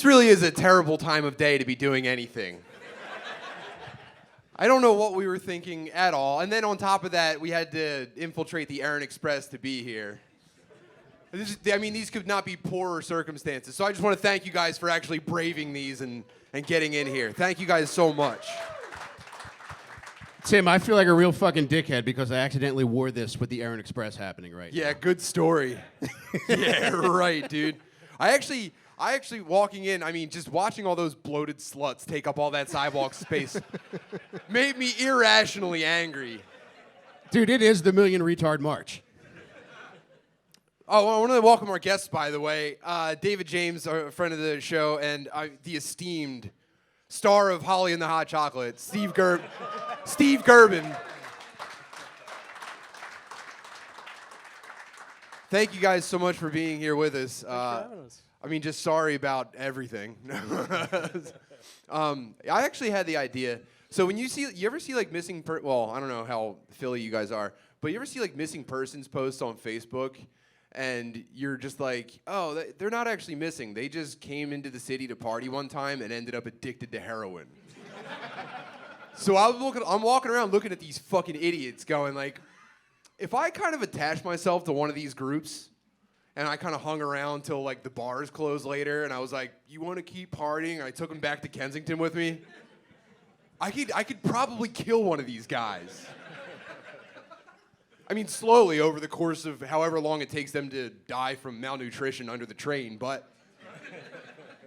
really is a terrible time of day to be doing anything. I don't know what we were thinking at all. And then on top of that, we had to infiltrate the Aaron Express to be here. These could not be poorer circumstances. So I just want to thank you guys for actually braving these and getting in here. Thank you guys so much. Tim, I feel like a real fucking dickhead because I accidentally wore this with the Aaron Express happening right now. Yeah, good story. Yeah, right, dude. I actually walking in, just watching all those bloated sluts take up all that sidewalk space made me irrationally angry. Dude, it is the Million Retard March. Oh, I want to welcome our guests, by the way. David James, a friend of the show, and the esteemed star of Holly and the Hot Chocolate, Steve Gerben. Thank you guys so much for being here with us. Thanks for having us. Just sorry about everything. I actually had the idea. So when you ever see like missing well, I don't know how Philly you guys are, but you ever see like missing persons posts on Facebook, and you're just like, oh, they're not actually missing. They just came into the city to party one time and ended up addicted to heroin. So I'm walking around looking at these fucking idiots going like, if I kind of attach myself to one of these groups and I kind of hung around till like the bars closed later and I was like, you want to keep partying? And I took them back to Kensington with me. I could probably kill one of these guys. Slowly over the course of however long it takes them to die from malnutrition under the train, but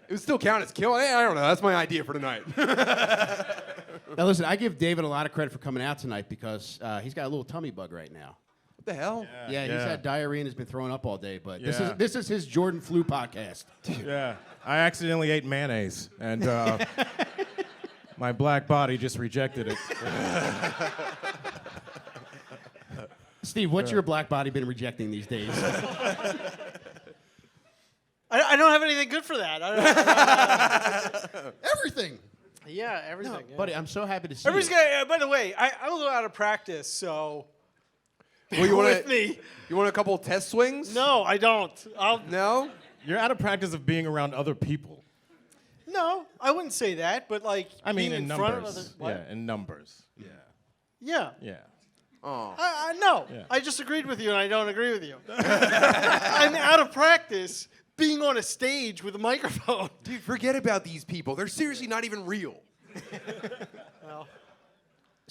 it would still count as killing. I don't know. That's my idea for tonight. Now listen, I give David a lot of credit for coming out tonight because he's got a little tummy bug right now. What the hell? Yeah, he's had diarrhea and has been throwing up all day, but this is his Jordan Flu podcast. Yeah, I accidentally ate mayonnaise, and my black body just rejected it. Steve, what's your black body been rejecting these days? I don't have anything good for that. Everything. Yeah, everything. No, yeah. buddy, I'm so happy to see Everybody's you. by the way, I'm a little out of practice, so Well, you want with me. You want a couple of test swings? No, I don't. No? You're out of practice of being around other people. No, I wouldn't say that, but like being in front of numbers. other. What? Yeah, in numbers. Yeah. Yeah. Yeah. Oh. I no. Yeah. I just agreed with you, and I don't agree with you. I'm out of practice being on a stage with a microphone. Dude, forget about these people. They're seriously not even real. Well,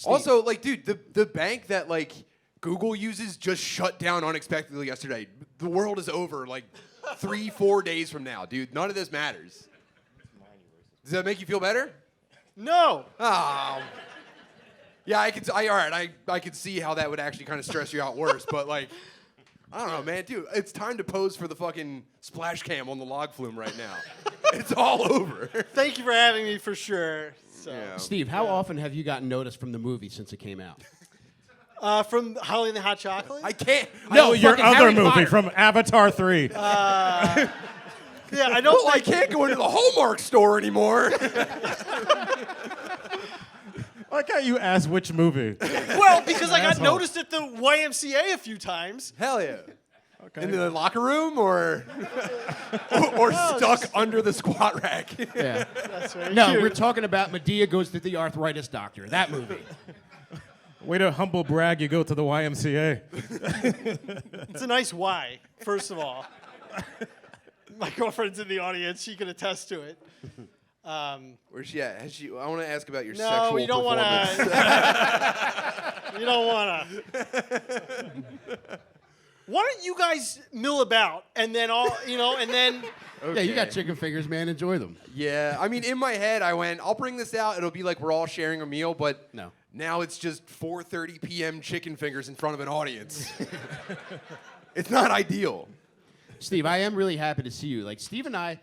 Also, like, dude, the bank that, like, Google uses just shut down unexpectedly yesterday. The world is over, like, 3-4 days from now, dude. None of this matters. Does that make you feel better? no. Oh. Yeah, I could see how that would actually kind of stress you out worse, but, like, I don't know, man. Dude, it's time to pose for the fucking splash cam on the log flume right now. It's all over. Thank you for having me for sure. So. Yeah. Steve, how often have you gotten noticed from the movie since it came out? From Holly and the Hot Chocolate? I can't. No, your fucking other Harry movie Potter. from Avatar 3. Yeah, I don't Well, I like. can't go into the Hallmark store anymore. Like how you asked which movie. Well, because I got Asshole. noticed at the YMCA a few times. Hell yeah. Okay. In the locker room or stuck under the squat rack. Yeah. That's very No, cute. we're talking about Medea Goes to the Arthritis Doctor. That movie. Way to humble brag, you go to the YMCA. It's a nice Y, first of all. My girlfriend's in the audience. She can attest to it. Where's she at? I want to ask about your No, sexual you don't want performance. to. You don't want to. Why don't you guys mill about and then and then. Yeah, you got chicken fingers, man. Enjoy them. Yeah, in my head, I went, I'll bring this out. It'll be like we're all sharing a meal, but No. now it's just 4:30 p.m. chicken fingers in front of an audience. It's not ideal. Steve, I am really happy to see you. Like, Steve and I,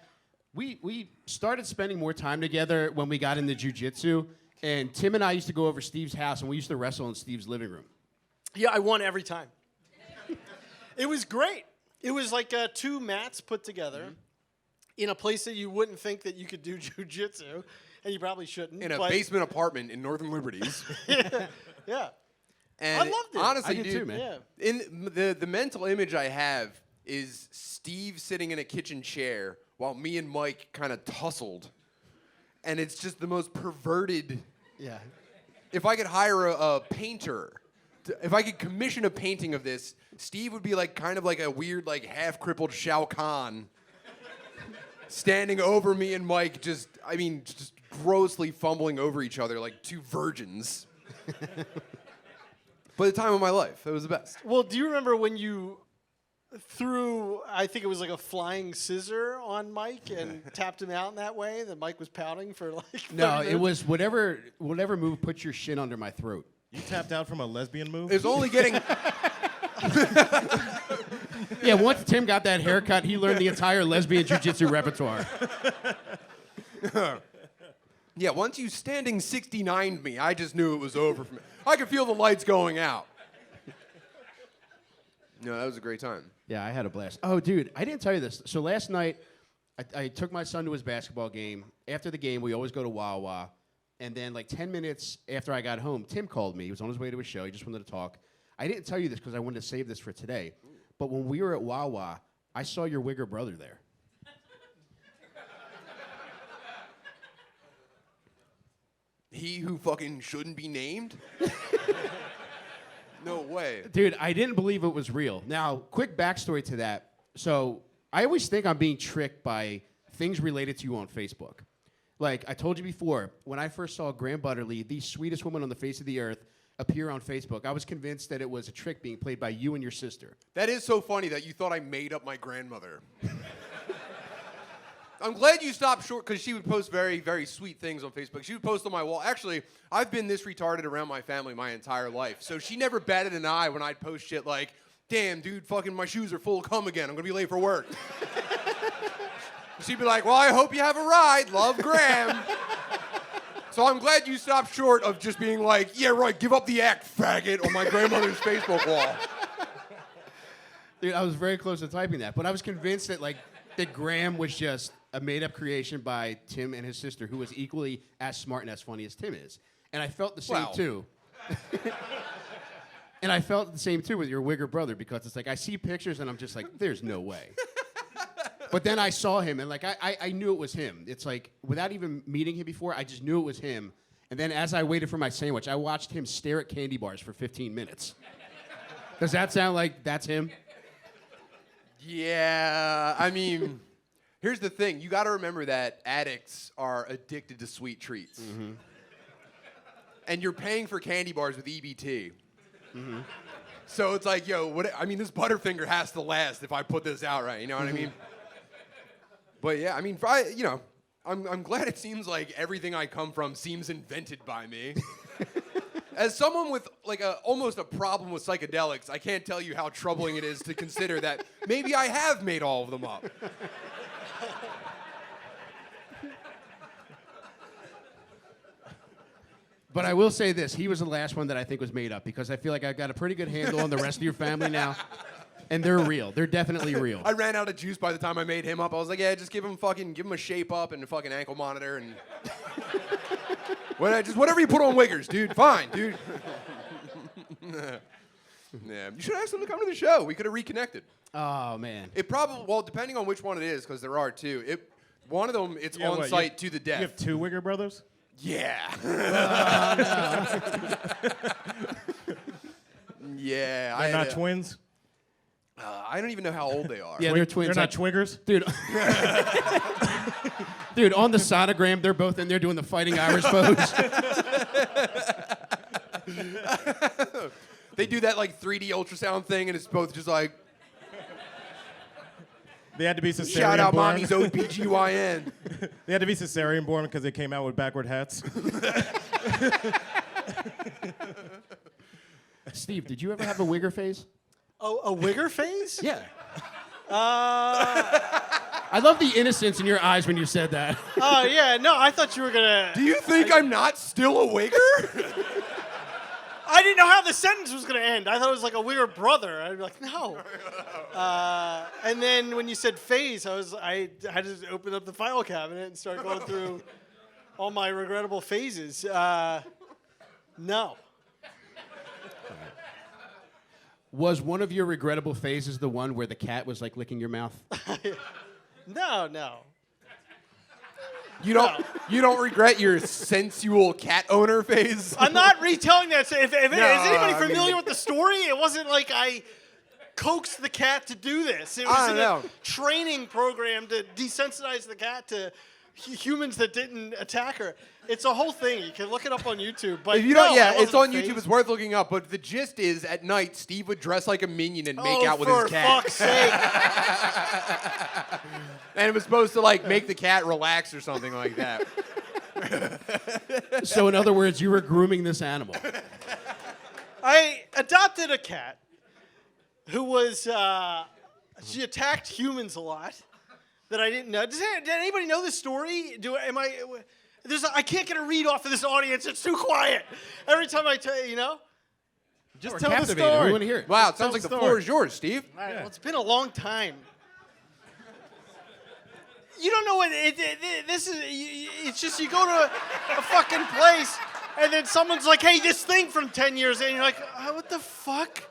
we started spending more time together when we got into jiu-jitsu, and Tim and I used to go over Steve's house, and we used to wrestle in Steve's living room. Yeah, I won every time. It was great. It was like 2 mats put together in a place that you wouldn't think that you could do jiu-jitsu, and you probably shouldn't. In a but basement apartment in Northern Liberties. Yeah. And I loved it. Honestly, I did dude, too, man. Yeah. In the mental image I have is Steve sitting in a kitchen chair while me and Mike kind of tussled. And it's just the most perverted. Yeah. If I could hire a painter, if I could commission a painting of this, Steve would be like kind of like a weird, like half-crippled Shao Kahn standing over me and Mike, just grossly fumbling over each other like two virgins. But the time of my life, it was the best. Well, do you remember when you threw, I think it was like a flying scissor on Mike and tapped him out in that way? That Mike was pouting for like 30 No, minutes? it was whatever move put your shit under my throat. You tapped out from a lesbian move? It was only getting... Yeah, once Tim got that haircut, he learned the entire lesbian jiu-jitsu repertoire. Yeah, once you standing 69'd me, I just knew it was over for me. I could feel the lights going out. No, that was a great time. Yeah, I had a blast. Oh, dude, I didn't tell you this. So last night, I took my son to his basketball game. After the game, we always go to Wawa. And then like 10 minutes after I got home, Tim called me. He was on his way to a show. He just wanted to talk. I didn't tell you this because I wanted to save this for today. But when we were at Wawa, I saw your Wigger brother there. He who fucking shouldn't be named? No way. Dude, I didn't believe it was real. Now, quick backstory to that. So I always think I'm being tricked by things related to you on Facebook. Like I told you before, when I first saw Graham Butterly, the sweetest woman on the face of the earth, appear on Facebook, I was convinced that it was a trick being played by you and your sister. That is so funny that you thought I made up my grandmother. I'm glad you stopped short because she would post very, very sweet things on Facebook. She would post on my wall. Actually, I've been this retarded around my family my entire life. So she never batted an eye when I'd post shit like, damn, dude, fucking my shoes are full of cum again. I'm going to be late for work. She'd be like, well, I hope you have a ride. Love, Graham. So I'm glad you stopped short of just being like, yeah, right, give up the act, faggot, on my grandmother's Facebook wall. Dude, I was very close to typing that, but I was convinced that that Graham was just a made-up creation by Tim and his sister, who was equally as smart and as funny as Tim is. And I felt the same Wow. too. And I felt the same too with your Wigger brother, because it's like I see pictures and I'm just like, there's no way. But then I saw him, and like I knew it was him. It's like, without even meeting him before, I just knew it was him. And then as I waited for my sandwich, I watched him stare at candy bars for 15 minutes. Does that sound like that's him? Yeah, I mean, here's the thing. You got to remember that addicts are addicted to sweet treats. Mm-hmm. And you're paying for candy bars with EBT. Mm-hmm. So it's like, yo, this Butterfinger has to last if I put this out right. You know what I mean? But yeah, I mean, I'm glad it seems like everything I come from seems invented by me. As someone with like almost a problem with psychedelics, I can't tell you how troubling it is to consider that maybe I have made all of them up. But I will say this, he was the last one that I think was made up, because I feel like I've got a pretty good handle on the rest of your family now. And they're real. They're definitely real. I ran out of juice by the time I made him up. I was like, yeah, just give him a shape up and a fucking ankle monitor and just whatever you put on Wiggers, dude. Fine, dude. Yeah, you should ask them to come to the show. We could have reconnected. Oh, man. It probably, well, depending on which one it is, because there are two. One of them, it's on site to the death. You have two Wigger brothers? Yeah. Yeah. They're not twins? I don't even know how old they are. Yeah, they're twins. They're not twiggers? Dude. Dude, on the sonogram, they're both in there doing the fighting Irish pose. They do that like 3D ultrasound thing, and it's both just like, They had to be cesarean shout out born. mommy's OBGYN. They had to be cesarean born because they came out with backward hats. Steve, did you ever have a Wigger phase? Oh, a Wigger phase? Yeah. I love the innocence in your eyes when you said that. Oh, yeah. No, I thought you were going to... Do you think I'm not still a Wigger? I didn't know how the sentence was going to end. I thought it was like a Wigger brother. I'd be like, no. And then when you said phase, I had to open up the file cabinet and start going through all my regrettable phases. No. Was one of your regrettable phases the one where the cat was like licking your mouth? No. You don't regret your sensual cat owner phase? I'm not retelling that. So if is anybody I mean- familiar with the story? It wasn't like I coaxed the cat to do this. It I was don't in a know. training program to desensitize the cat to humans that didn't attack her. It's a whole thing. You can look it up on YouTube. But If you no, don't, yeah, I it's on wasn't YouTube. It's worth looking up. But the gist is, at night, Steve would dress like a minion and make out with for his cat. fuck's sake. And it was supposed to like make the cat relax or something like that. So in other words, you were grooming this animal. I adopted a cat who was, she attacked humans a lot that I didn't know. Did anybody know this story? I can't get a read off of this audience. It's too quiet. Every time I tell you, Just We're tell the captivated. We story. want to hear it. Wow, it Tell sounds like the the story. floor is yours, Steve. All right, well, it's been a long time. You don't know what this is. It's just you go to a fucking place, and then someone's like, "Hey, this thing from 10 years," and you're like, "What the fuck?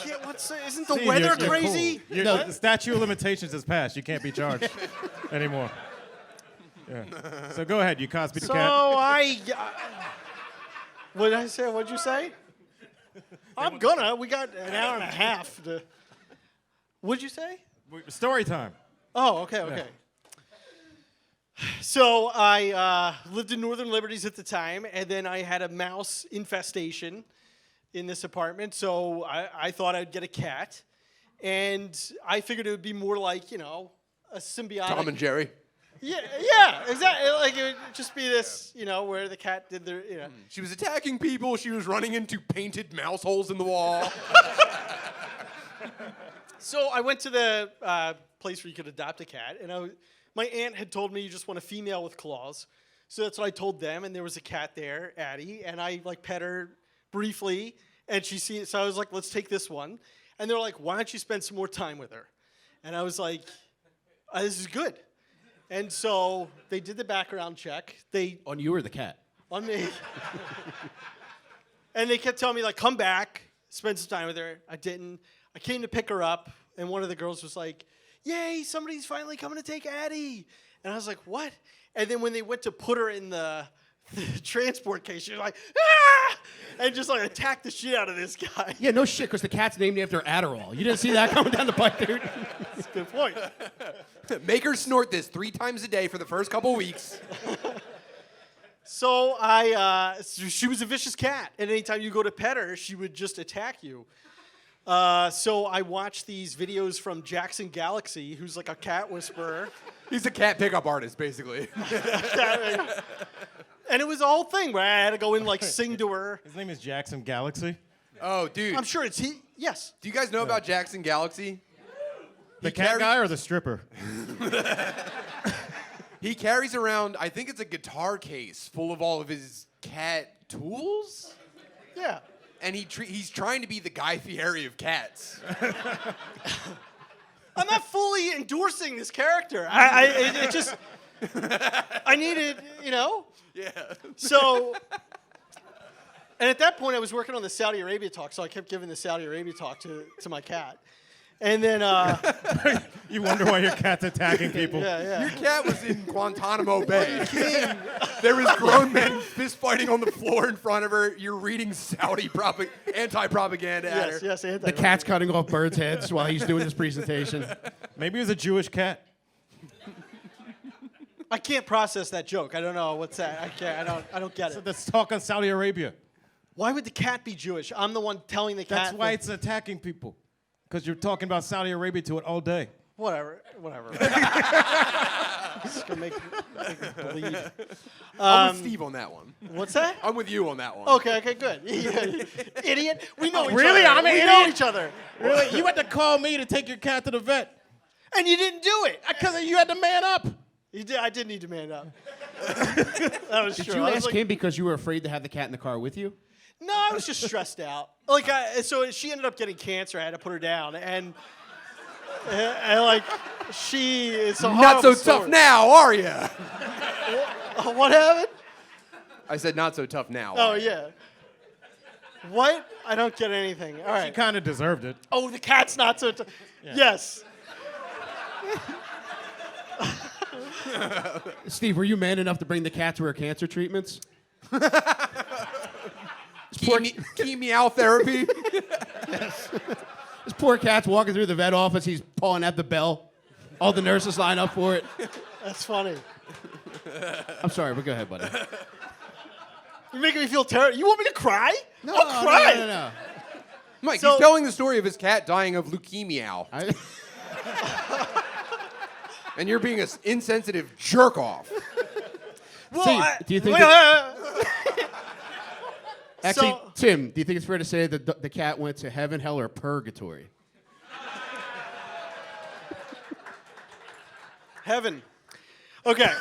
Isn't the Steve, weather you're crazy?" Cool. The statute of limitations has passed. You can't be charged anymore. Yeah. So go ahead. You Cosby the So cat. what did I say? What'd you say? We got an hour and a half to. What'd you say? Story time. Oh, okay. So I lived in Northern Liberties at the time, and then I had a mouse infestation in this apartment. So I thought I'd get a cat, and I figured it would be more like, a symbiotic. Tom and Jerry. Yeah, exactly. Like it would just be this, where the cat did their, She was attacking people. She was running into painted mouse holes in the wall. So I went to the place where you could adopt a cat, and my aunt had told me you just want a female with claws. So that's what I told them, and there was a cat there, Addie, and I pet her briefly, and so I was like, let's take this one. And they're like, why don't you spend some more time with her? And I was like, this is good. And so they did the background check. On you or the cat? On me. And they kept telling me, come back, spend some time with her. I didn't. I came to pick her up, and one of the girls was like, yay, somebody's finally coming to take Addie. And I was like, what? And then when they went to put her in the transport case, she was like, ah! And just attacked the shit out of this guy. Yeah, no shit, because the cat's named after Adderall. You didn't see that coming down the pipe, dude? That's a good point. Make her snort this 3 times a day for the first couple weeks. So she was a vicious cat, and anytime you go to pet her, she would just attack you. So I watched these videos from Jackson Galaxy, who's like a cat whisperer. He's a cat pickup artist, basically. And it was a whole thing where I had to go in, sing to her. His name is Jackson Galaxy. Oh, dude. I'm sure it's he. Yes. Do you guys know about Jackson Galaxy? The cat guy or the stripper? He carries around, I think it's a guitar case full of all of his cat tools? Yeah. And he's trying to be the Guy Fieri of cats. I'm not fully endorsing this character. It just, I needed, Yeah. So, and at that point, I was working on the Saudi Arabia talk, so I kept giving the Saudi Arabia talk to my cat. And then, You wonder why your cat's attacking people. yeah. Your cat was in Guantanamo Bay. There was grown men fist fighting on the floor in front of her. You're reading Saudi anti-propaganda at her. Yes, The cat's cutting off birds' heads while he's doing his presentation. Maybe it was a Jewish cat. I can't process that joke. I don't know what's that. I can't. I don't get So it. let's talk on Saudi Arabia. Why would the cat be Jewish? I'm the one telling the cat. That's why that- it's attacking people. Because you're talking about Saudi Arabia to it all day. Whatever. It's gonna make me bleed. I'm with Steve on that one. What's that? I'm with you on that one. Okay, good. Idiot. We know each really? other. I'm an we know idiot? each other. Really? You had to call me to take your cat to the vet. And you didn't do it. Because you had to man up. You did. I did need to man up. That was Did true. you I was ask like, him because you were afraid to have the cat in the car with you? No, I was just stressed out. So she ended up getting cancer. I had to put her down, and she is a Not so horrible tough story. now, are you? What happened? I said not so tough now. Oh are ya? yeah. What? I don't get anything. All She right. kind of deserved it. Oh, the cat's not so tough. Yes. Steve, were you man enough to bring the cat to her cancer treatments? Key meow therapy. This poor cat's walking through the vet office. He's pulling at the bell. All the nurses line up for it. That's funny. I'm sorry, but go ahead, buddy. You're making me feel terrible. You want me to cry? No, I'll cry. No. Mike, So- he's telling the story of his cat dying of leukemia, and you're being an insensitive jerk off. Well, See, do you think wait. Actually, So- Tim, do you think it's fair to say that the cat went to heaven, hell, or purgatory? Heaven. Okay.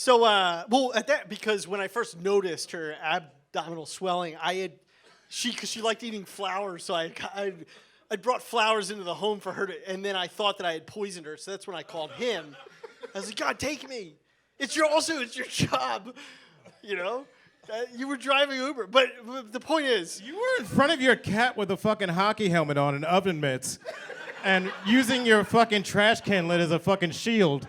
Well, at that, because when I first noticed her abdominal swelling, because she liked eating flowers, so I brought flowers into the home for her to, and then I thought that I had poisoned her, so that's when I called him. I was like, God, take me. It's your job, you know? You were driving Uber, but the point is, You were in front of your cat with a fucking hockey helmet on and oven mitts, and using your fucking trash can lid as a fucking shield,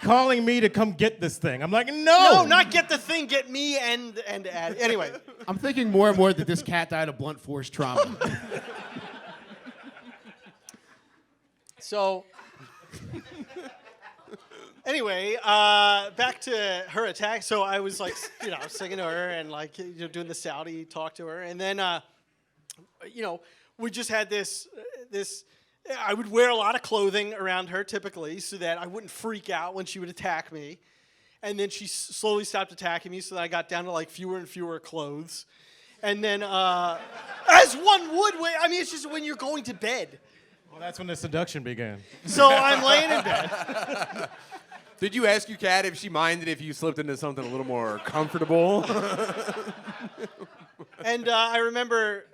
calling me to come get this thing. I'm like, no, not get the thing, get me and Addie. Anyway, I'm thinking more and more that this cat died of blunt force trauma. so anyway, back to her attack. So I was like, singing to her and like, doing the Saudi talk to her, and then, we just had this. I would wear a lot of clothing around her typically, so that I wouldn't freak out when she would attack me, and then she slowly stopped attacking me, so that I got down to like fewer and fewer clothes, and then, as one would, it's just when you're going to bed. Well, that's when the seduction began. So I'm laying in bed. Did you ask your cat if she minded if you slipped into something a little more comfortable? And I remember,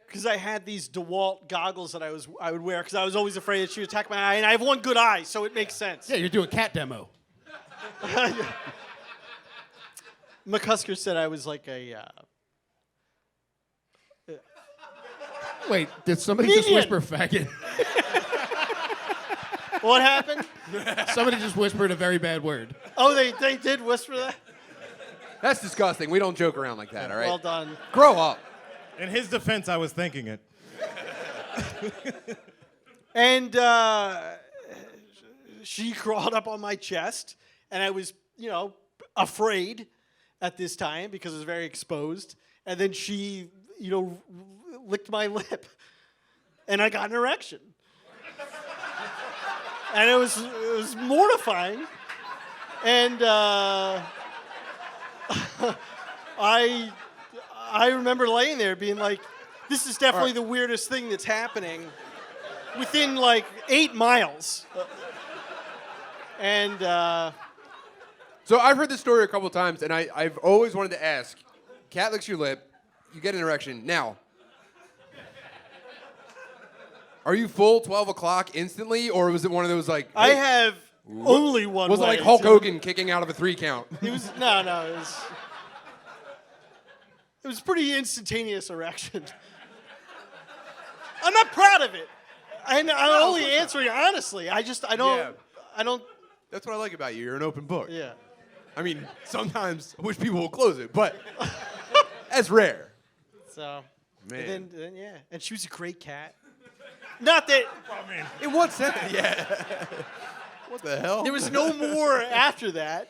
because I had these DeWalt goggles that I would wear, because I was always afraid that she would attack my eye, and I have one good eye, so it makes sense. Yeah, you're doing cat demo. McCusker said I was like a... Wait, did somebody just Median. whisper faggot? What happened? Somebody just whispered a very bad word. Oh, they did whisper that? That's disgusting. We don't joke around like that, all right? Well done. Grow up. In his defense, I was thinking it. And she crawled up on my chest, and I was, afraid at this time because it was very exposed. And then she, licked my lip, and I got an erection. And it was mortifying. And I remember laying there being like, this is definitely the weirdest thing that's happening within like 8 miles. And So I've heard this story a couple times, and I've always wanted to ask, cat licks your lip, you get an erection. Now, are you full 12 o'clock instantly, or was it one of those like... I hey, have only one was it way like Hulk to- Hogan kicking out of a 3 count? It was no, it was a pretty instantaneous erection. I'm not proud of it. I'm only answering honestly. I don't. That's what I like about you. You're an open book. Yeah. I mean, sometimes I wish people will close it, but that's rare. So. Man. And then yeah, and she was a great cat. Not that In what sense? Yeah. What the hell? there was no more after that,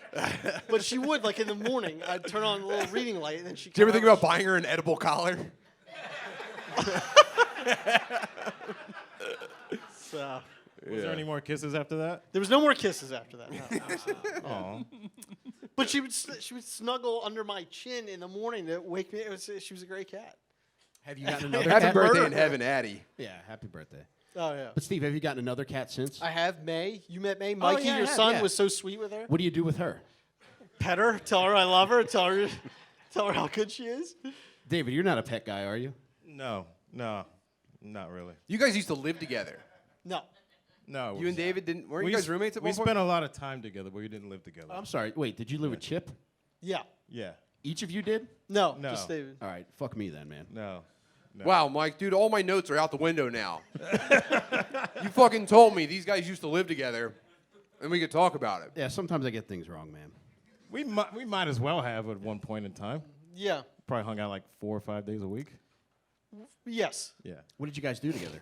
but she would like in the morning. I'd turn on a little reading light, and then she. Do you ever think about buying her an edible collar? So. Was there any more kisses after that? There was no more kisses after that. No, absolutely. Oh. But she would snuggle under my chin in the morning to wake me. She was a great cat. Have you gotten another Happy cat? birthday in heaven, Addie. Yeah, happy birthday. Oh yeah. But Steve, have you gotten another cat since? I have May. You met May. Mikey, yeah, I your have, son, yeah. was so sweet with her. What do you do with her? Pet her. Tell her I love her. Tell her how good she is. David, you're not a pet guy, are you? No, not really. You guys used to live together. No. No. You and David weren't you we guys roommates at We one point? spent a lot of time together, but we didn't live together. I'm sorry. Wait, did you live with Chip? Yeah. Yeah. Each of you did? No. No. Just David. All right, fuck me then, man. No. Wow, Mike, dude, all my notes are out the window now. You fucking told me these guys used to live together, and we could talk about it. Yeah, sometimes I get things wrong, man. We might as well have at one point in time. Yeah. Probably hung out like 4 or 5 days a week. Yes. Yeah, What did you guys do together?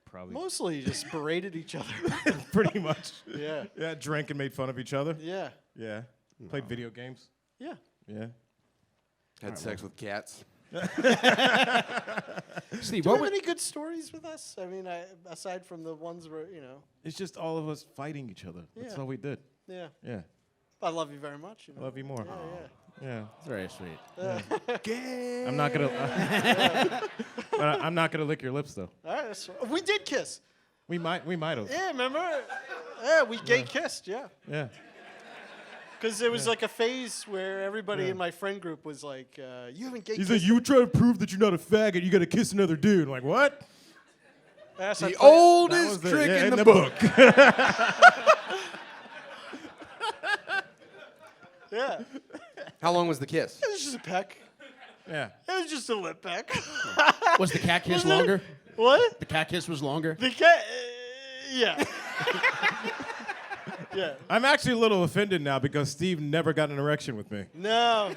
probably. Mostly just berated each other. Pretty much. Yeah. Yeah, drank and made fun of each other. Yeah. Yeah. Played video games. Yeah. Yeah. Had sex with cats. Steve, Do you what have would, any good stories with us? I mean, aside from the ones where, It's just all of us fighting each other. That's Yeah. all we did. yeah. Yeah. I love you very much. I love you more. Yeah, Yeah. It's very sweet. I'm not gonna. But I'm not gonna lick your lips though. All right. We did kiss. We might have. Yeah, remember? Yeah, we gay kissed, yeah. Yeah. Because there was like a phase where everybody in my friend group was like, you haven't gay He's kissed. like, you try to prove that you're not a faggot, you gotta kiss another dude. I'm like, what? That's The like- oldest That was trick yeah, in the book. Yeah. How long was the kiss? It was just a peck. Yeah. It was just a lip peck. Was the cat kiss Wasn't it? longer? What? The cat kiss was longer? The cat. Yeah. Yeah. I'm actually a little offended now because Steve never got an erection with me. No.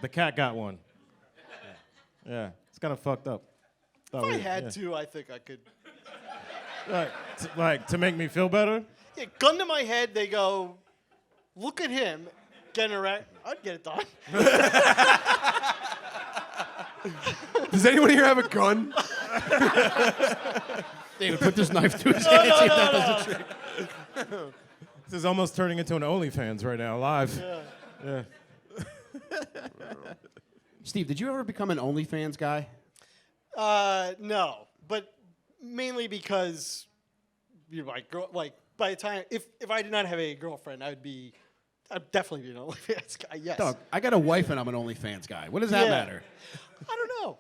The cat got one. Yeah. It's kind of fucked up. If I had to, I think I could. Like, to make me feel better? Yeah, gun to my head, they go, look at him, get an erect. I'd get it done. Does anyone here have a gun? David, put this knife to his head. See if that does the trick. This is almost turning into an OnlyFans right now, live. Yeah. Steve, did you ever become an OnlyFans guy? No, but mainly because like by the time if I did not have a girlfriend, I'd definitely be an OnlyFans guy. Yes. Doug, I got a wife and I'm an OnlyFans guy. What does that Yeah. matter? I don't know.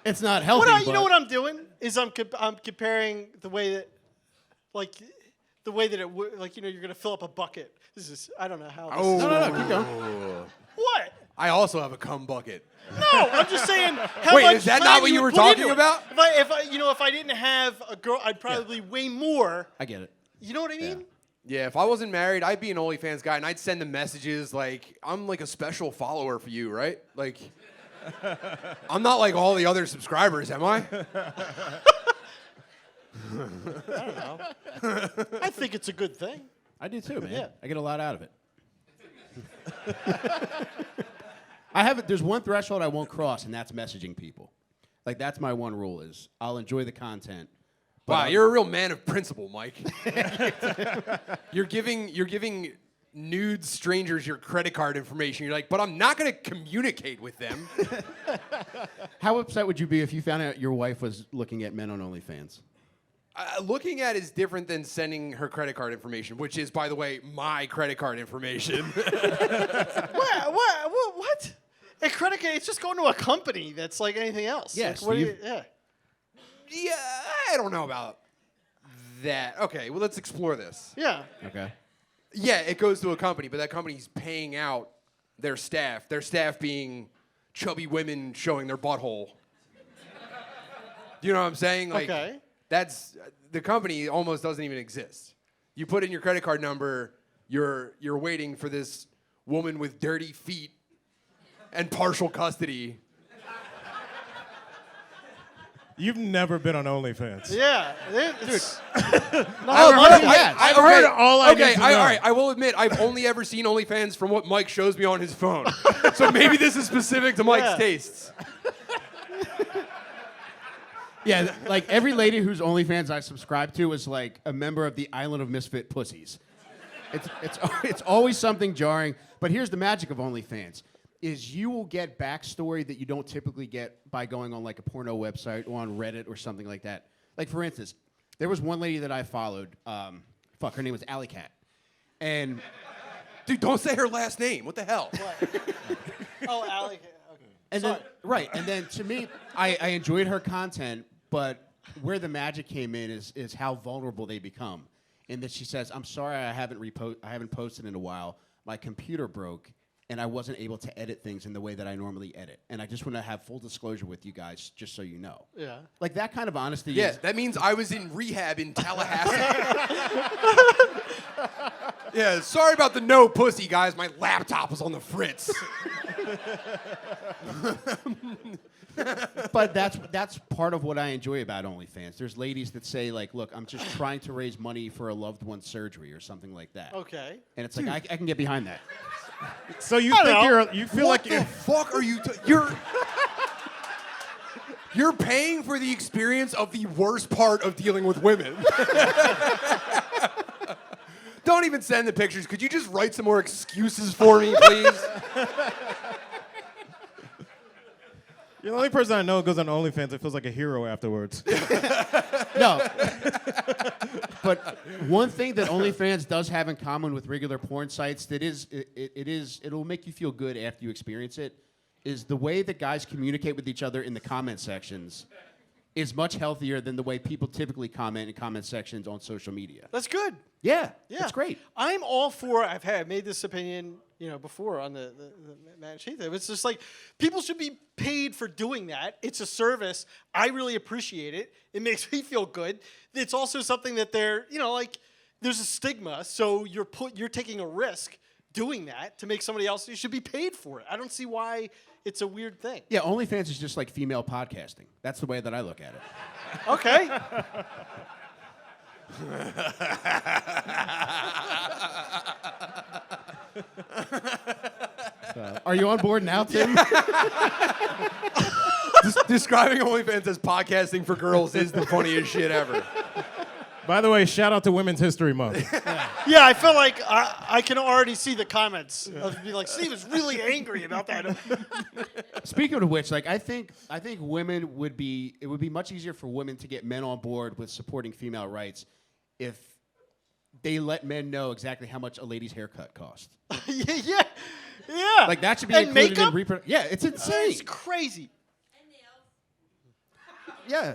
It's not healthy. You know what I'm doing is I'm comparing the way that it would you're gonna fill up a bucket. This is I don't know how. This is, No, keep going. what? I also have a cum bucket. No, I'm just saying. How Wait, much is that time not what you would were put into talking it. about? If I didn't have a girl, I'd probably weigh more. I get it. You know what I mean? Yeah, if I wasn't married, I'd be an OnlyFans guy, and I'd send them messages like, I'm like a special follower for you, right? Like, I'm not like all the other subscribers, am I? I don't know. I think it's a good thing. I do too, man. Yeah. I get a lot out of it. I have it. There's one threshold I won't cross, and that's messaging people. Like that's my one rule: is I'll enjoy the content. but Wow, I'll- you're a real man of principle, Mike. You're giving nude strangers your credit card information. You're like, but I'm not going to communicate with them. How upset would you be if you found out your wife was looking at men on OnlyFans? Looking at is different than sending her credit card information, which is, by the way, my credit card information. What? A credit card, it's just going to a company that's like anything else. Yes, Like, what do Steve. yeah. Yeah, I don't know about that. Okay, well, let's explore this. Yeah. Okay. Yeah, it goes to a company, but that company's paying out their staff being chubby women showing their butthole. You know what I'm saying? Like, Okay. That's the company almost doesn't even exist. You put in your credit card number, you're waiting for this woman with dirty feet and partial custody. You've never been on OnlyFans. Yeah. It's, I've heard all I need to know. All right. I will admit, I've only ever seen OnlyFans from what Mike shows me on his phone. So maybe this is specific to Mike's Yeah. tastes. Yeah, like every lady whose OnlyFans I subscribe to is like a member of the Island of Misfit Pussies. It's always something jarring. But here's the magic of OnlyFans: is you will get backstory that you don't typically get by going on like a porno website or on Reddit or something like that. Like for instance, there was one lady that I followed. Her name was Alley Cat, and Dude, don't say her last name. What the hell? oh, Alec. Okay. And then, right, and then to me, I enjoyed her content, but where the magic came in is how vulnerable they become. In that she says, "I'm sorry, I haven't posted in a while. My computer broke, and I wasn't able to edit things in the way that I normally edit. And I just want to have full disclosure with you guys, just so you know. Yeah. Like that kind of honesty. Yeah, Is, that means I was in rehab in Tallahassee. Yeah, sorry about the no pussy, guys. My laptop was on the fritz. But that's part of what I enjoy about OnlyFans. There's ladies that say like, "Look, I'm just trying to raise money for a loved one's surgery or something like that." Okay. And it's like I can get behind that. So you I think don't know. you feel What like the you're fuck are you? You're paying for the experience of the worst part of dealing with women. Don't even send the pictures. Could you just write some more excuses for me, please? You're the only person I know who goes on OnlyFans that feels like a hero afterwards. No. But one thing that OnlyFans does have in common with regular porn sites that it'll make you feel good after you experience it is the way that guys communicate with each other in the comment sections is much healthier than the way people typically comment in comment sections on social media. That's good. Yeah, Yeah. that's great. I'm all for. I've made this opinion, before on the Managed Heath. It's just like people should be paid for doing that. It's a service. I really appreciate it. It makes me feel good. It's also something that they're, like there's a stigma. So you're taking a risk doing that to make somebody else. You should be paid for it. I don't see why it's a weird thing. Yeah, OnlyFans is just like female podcasting. That's the way that I look at it. Okay. Are you on board now, Tim? Describing OnlyFans as podcasting for girls is the funniest shit ever. By the way, shout out to Women's History Month. Yeah, I feel like I can already see the comments of being like, Steve is really angry about that. Speaking of which, like I think women it would be much easier for women to get men on board with supporting female rights if they let men know exactly how much a lady's haircut costs. yeah. Like that should be And included makeup? in Yeah, it's insane. It's crazy. Yeah.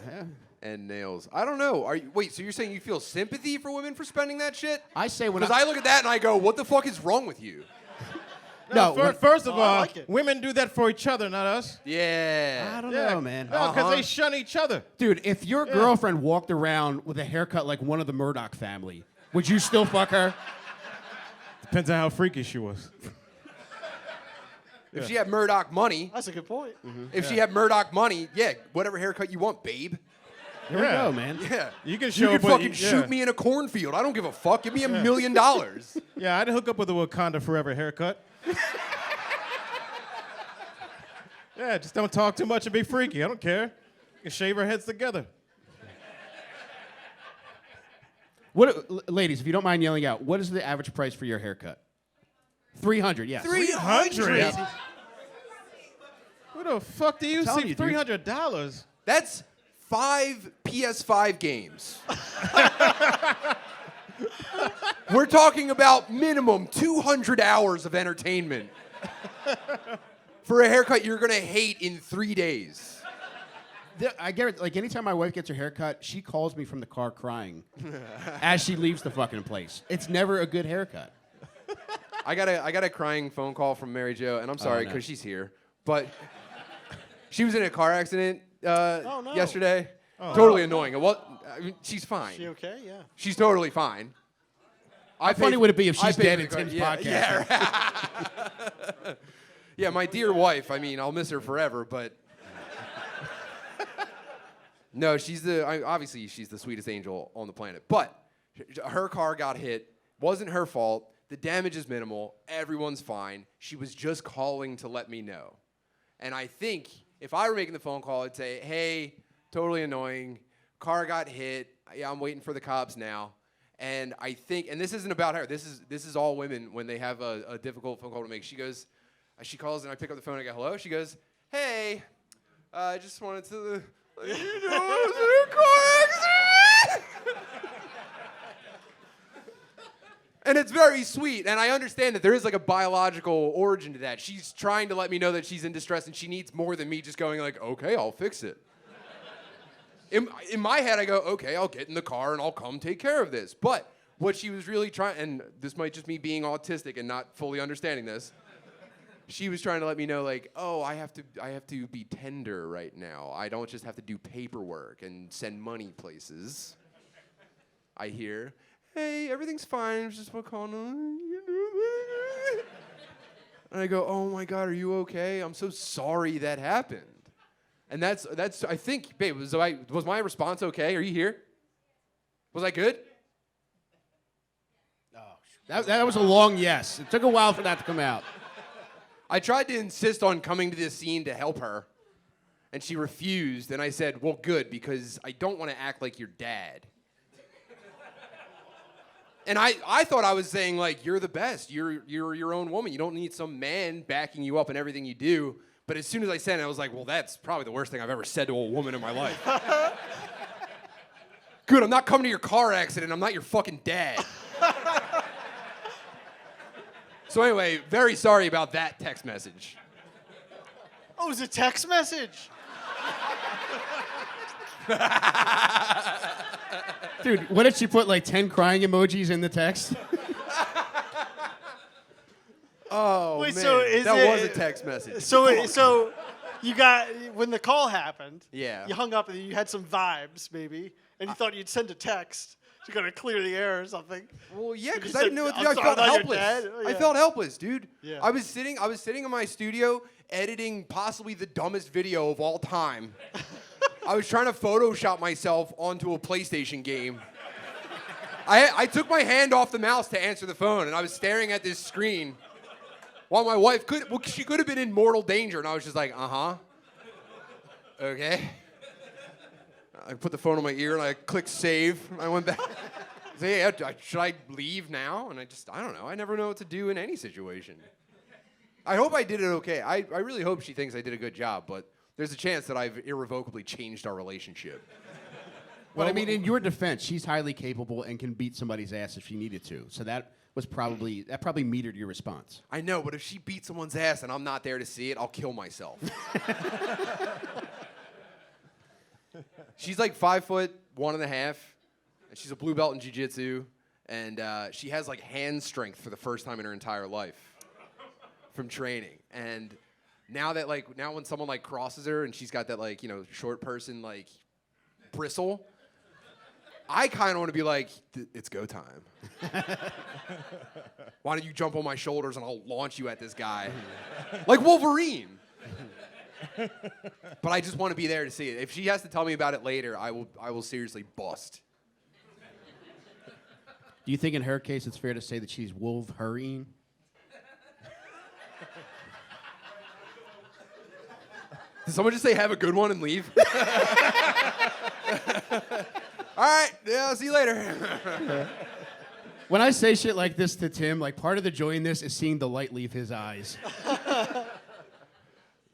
And nails. I don't know. Wait, so you're saying you feel sympathy for women for spending that shit? I say when Because I look at that and I go, what the fuck is wrong with you? First of Oh, I all, like it. women do that for each other, not us. Yeah. I don't know, man. No, because they shun each other. Dude, if your girlfriend walked around with a haircut like one of the Murdoch family, would you still fuck her? Depends on how freaky she was. If she had Murdoch money, That's a good point. if she had Murdoch money, yeah, whatever haircut you want, babe. There we go, man. Yeah. You can You show can up with- fucking yeah. shoot me in a cornfield. I don't give a fuck. Give me $1 million. Yeah, I'd hook up with a Wakanda Forever haircut. Yeah, just don't talk too much and be freaky. I don't care. You can shave our heads together. Ladies, if you don't mind yelling out, what is the average price for your haircut? 300, yes. 300? Yeah. Who the fuck do you telling see you, dude. $300? That's 5 PS5 games. We're talking about minimum 200 hours of entertainment for a haircut you're gonna hate in 3 days. I get it. Like anytime my wife gets her haircut, she calls me from the car crying as she leaves the fucking place. It's never a good haircut. I got a crying phone call from Mary Jo, and I'm sorry no. because she's here, but she was in a car accident no. yesterday. Totally annoying. Well, I mean, she's fine. She okay? Yeah. She's totally fine. How funny would it be if I she's paid dead for in the Tim's car- podcast? Yeah, right. Yeah, my dear wife. I mean, I'll miss her forever, but no, obviously she's the sweetest angel on the planet. But her car got hit. Wasn't her fault. The damage is minimal. Everyone's fine. She was just calling to let me know. And I think if I were making the phone call, I'd say, hey, totally annoying. Car got hit. Yeah, I'm waiting for the cops now. And I think, and this isn't about her. This is all women when they have a difficult phone call to make. She calls and I pick up the phone and I go, hello? She goes, hey, I just wanted to let you know I was in a car accident. And it's very sweet, and I understand that there is like a biological origin to that. She's trying to let me know that she's in distress, and she needs more than me just going like, okay, I'll fix it. In my head, I go, okay, I'll get in the car and I'll come take care of this. But what she was really trying, and this might just me being autistic and not fully understanding this, she was trying to let me know, like, oh, I have to be tender right now. I don't just have to do paperwork and send money places. I hear, hey, everything's fine. I was just calling. And I go, oh my God, are you okay? I'm so sorry that happened. And that's I think, babe, was my response okay? Are you here? Was I good? That was a long yes. It took a while for that to come out. I tried to insist on coming to this scene to help her, and she refused. And I said, well, good, because I don't want to act like your dad. And I thought I was saying, like, you're the best. You're your own woman. You don't need some man backing you up in everything you do. But as soon as I said it, I was like, well, that's probably the worst thing I've ever said to a woman in my life. Good, I'm not coming to your car accident. I'm not your fucking dad. So anyway, very sorry about that text message. Oh, it was a text message. Dude, what did she put, like 10 crying emojis in the text? Oh, Wait, man. so is that it- was a text message. So you got, when the call happened, Yeah. you hung up and you had some vibes, maybe, and you thought you'd send a text to kind of clear the air or something. Well, yeah, You because said, I didn't know what to do. "I'm I sorry, felt I'm not your helpless. dad." Oh, I yeah. felt helpless, dude. Yeah. I was sitting in my studio editing possibly the dumbest video of all time. I was trying to Photoshop myself onto a PlayStation game. I took my hand off the mouse to answer the phone, and I was staring at this screen while my wife she could have been in mortal danger, and I was just like, uh-huh. Okay. I put the phone on my ear, and I clicked save. I went back. I said, yeah, should I leave now? And I don't know. I never know what to do in any situation. I hope I did it okay. I really hope she thinks I did a good job, but there's a chance that I've irrevocably changed our relationship. But I mean, in your defense, she's highly capable and can beat somebody's ass if she needed to. So that probably metered your response. I know, but if she beats someone's ass and I'm not there to see it, I'll kill myself. She's like 5'1.5", and she's a blue belt in jiu-jitsu, and she has like hand strength for the first time in her entire life from training. And now when someone like crosses her and she's got that like, short person like bristle, I kind of want to be like, it's go time. Why don't you jump on my shoulders and I'll launch you at this guy? Like Wolverine. But I just want to be there to see it. If she has to tell me about it later, I will seriously bust. Do you think in her case it's fair to say that she's Wolverine? Did someone just say have a good one and leave? All right, yeah, I'll see you later. When I say shit like this to Tim, like part of the joy in this is seeing the light leave his eyes.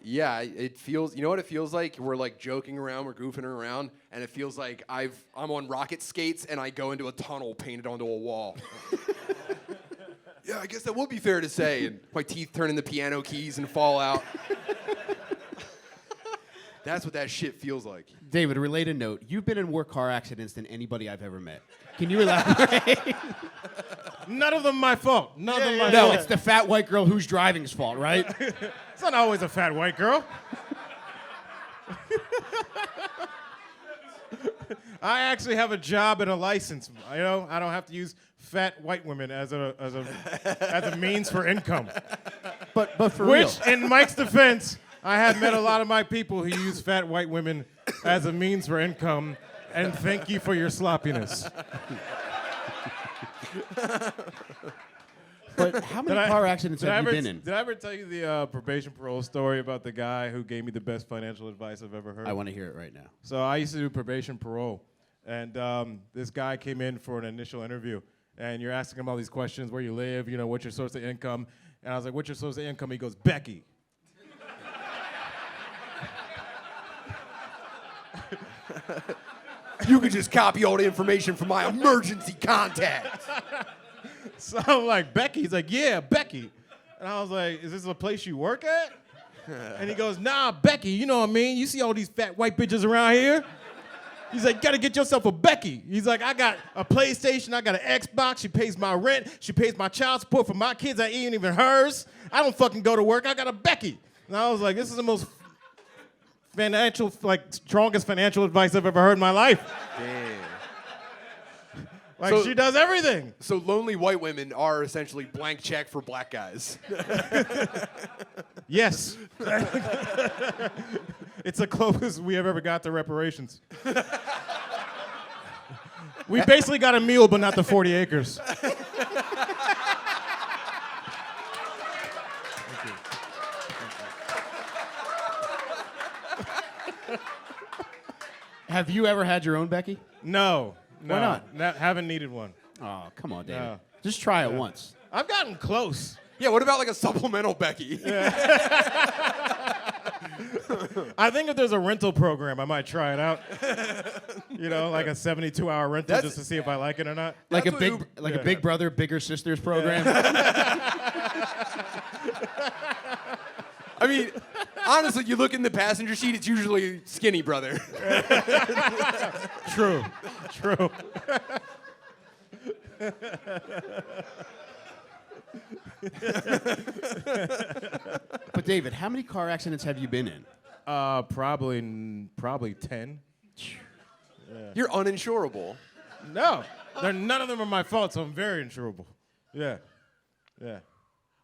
Yeah, it feels, you know what it feels like? We're like joking around, we're goofing around, and it feels like I'm on rocket skates and I go into a tunnel painted onto a wall. Yeah, I guess that would be fair to say. And my teeth turn into piano keys and fall out. That's what that shit feels like. David, a related note. You've been in more car accidents than anybody I've ever met. Can you elaborate? None of them my fault. None of them my No, fault. it's the fat white girl who's driving's fault, right? It's not always a fat white girl. I actually have a job and a license. I don't have to use fat white women as a means for income. But for real. Which, in Mike's defense, I have met a lot of my people who use fat white women as a means for income, and thank you for your sloppiness. But how many car accidents have you been in? Did I ever tell you the probation parole story about the guy who gave me the best financial advice I've ever heard? I want to hear it right now. So I used to do probation parole, and this guy came in for an initial interview, and you're asking him all these questions: where you live, what's your source of income? And I was like, "What's your source of income?" He goes, "Becky." You could just copy all the information from my emergency contact. So I'm like, "Becky?" He's like, "Yeah, Becky." And I was like, "Is this a place you work at?" And he goes, "Nah, Becky, you know what I mean? You see all these fat white bitches around here?" He's like, "Gotta get yourself a Becky." He's like, "I got a PlayStation, I got an Xbox, she pays my rent, she pays my child support for my kids that ain't even hers. I don't fucking go to work. I got a Becky. And I was like, this is the most strongest financial advice I've ever heard in my life. Damn. Like, So- she does everything. So lonely white women are essentially blank check for black guys. Yes. It's the closest we have ever got to reparations. We basically got a meal, but not the 40 acres. Have you ever had your own Becky? No. Why not? Haven't needed one. Oh, come on, David. No. Just try it once. I've gotten close. Yeah, what about like a supplemental Becky? I think if there's a rental program, I might try it out. Like a 72-hour rental That's- just to see if I like it or not. Like a That's big, what like a Big Brother, Bigger Sisters program. I mean, honestly, you look in the passenger seat, it's usually skinny brother. True. But David, how many car accidents have you been in? Probably 10. You're uninsurable. No, none of them are my fault, so I'm very insurable. Yeah.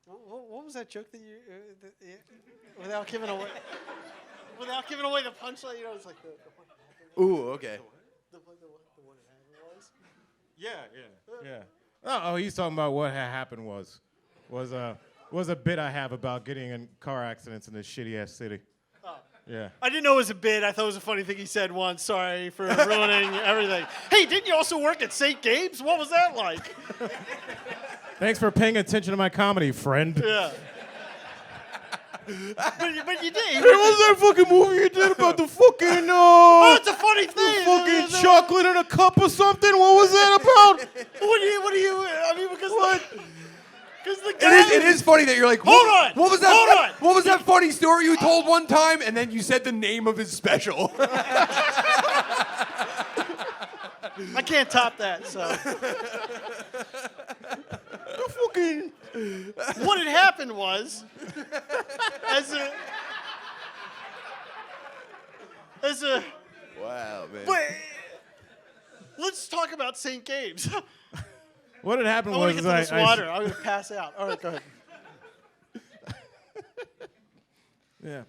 What was that joke that you without giving away the punchline? It's like the Ooh, okay. one that happened was. Yeah. Oh, he's talking about what happened was a bit I have about getting in car accidents in this shitty ass city. Oh. Yeah. I didn't know it was a bit. I thought it was a funny thing he said once. Sorry for ruining everything. Hey, didn't you also work at St. Gabe's? What was that like? Thanks for paying attention to my comedy, friend. Yeah. but you did. Hey, what was that fucking movie you did about the fucking Oh, it's a funny thing. fucking chocolate in a cup or something? What was that about? What do you? I mean, because because the guy. It is funny that you're like, Hold on. What was that? Hold on. What was that funny story you told one time? And then you said the name of his special. I can't top that. So. Fucking. What had happened was, as a. Wow, man. But let's talk about St. Gabe's. What had happened I want was to get to this water. I'm going to pass out. All right, go ahead. Yeah.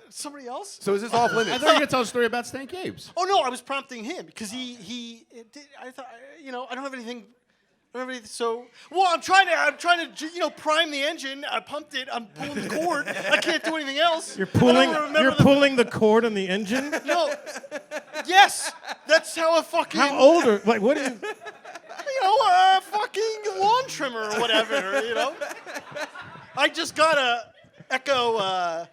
Somebody else? So is this off I limits? thought you were going to tell a story about St. Gabe's. Oh no, I was prompting him because he did, I thought I don't have anything. So I'm trying to prime the engine. I pumped it. I'm pulling the cord. I can't do anything else. You're I pulling. don't remember You're pulling the cord on the engine. No. Yes, that's how a fucking. How old are? Like, what? Is, A fucking lawn trimmer or whatever. I just got a Echo.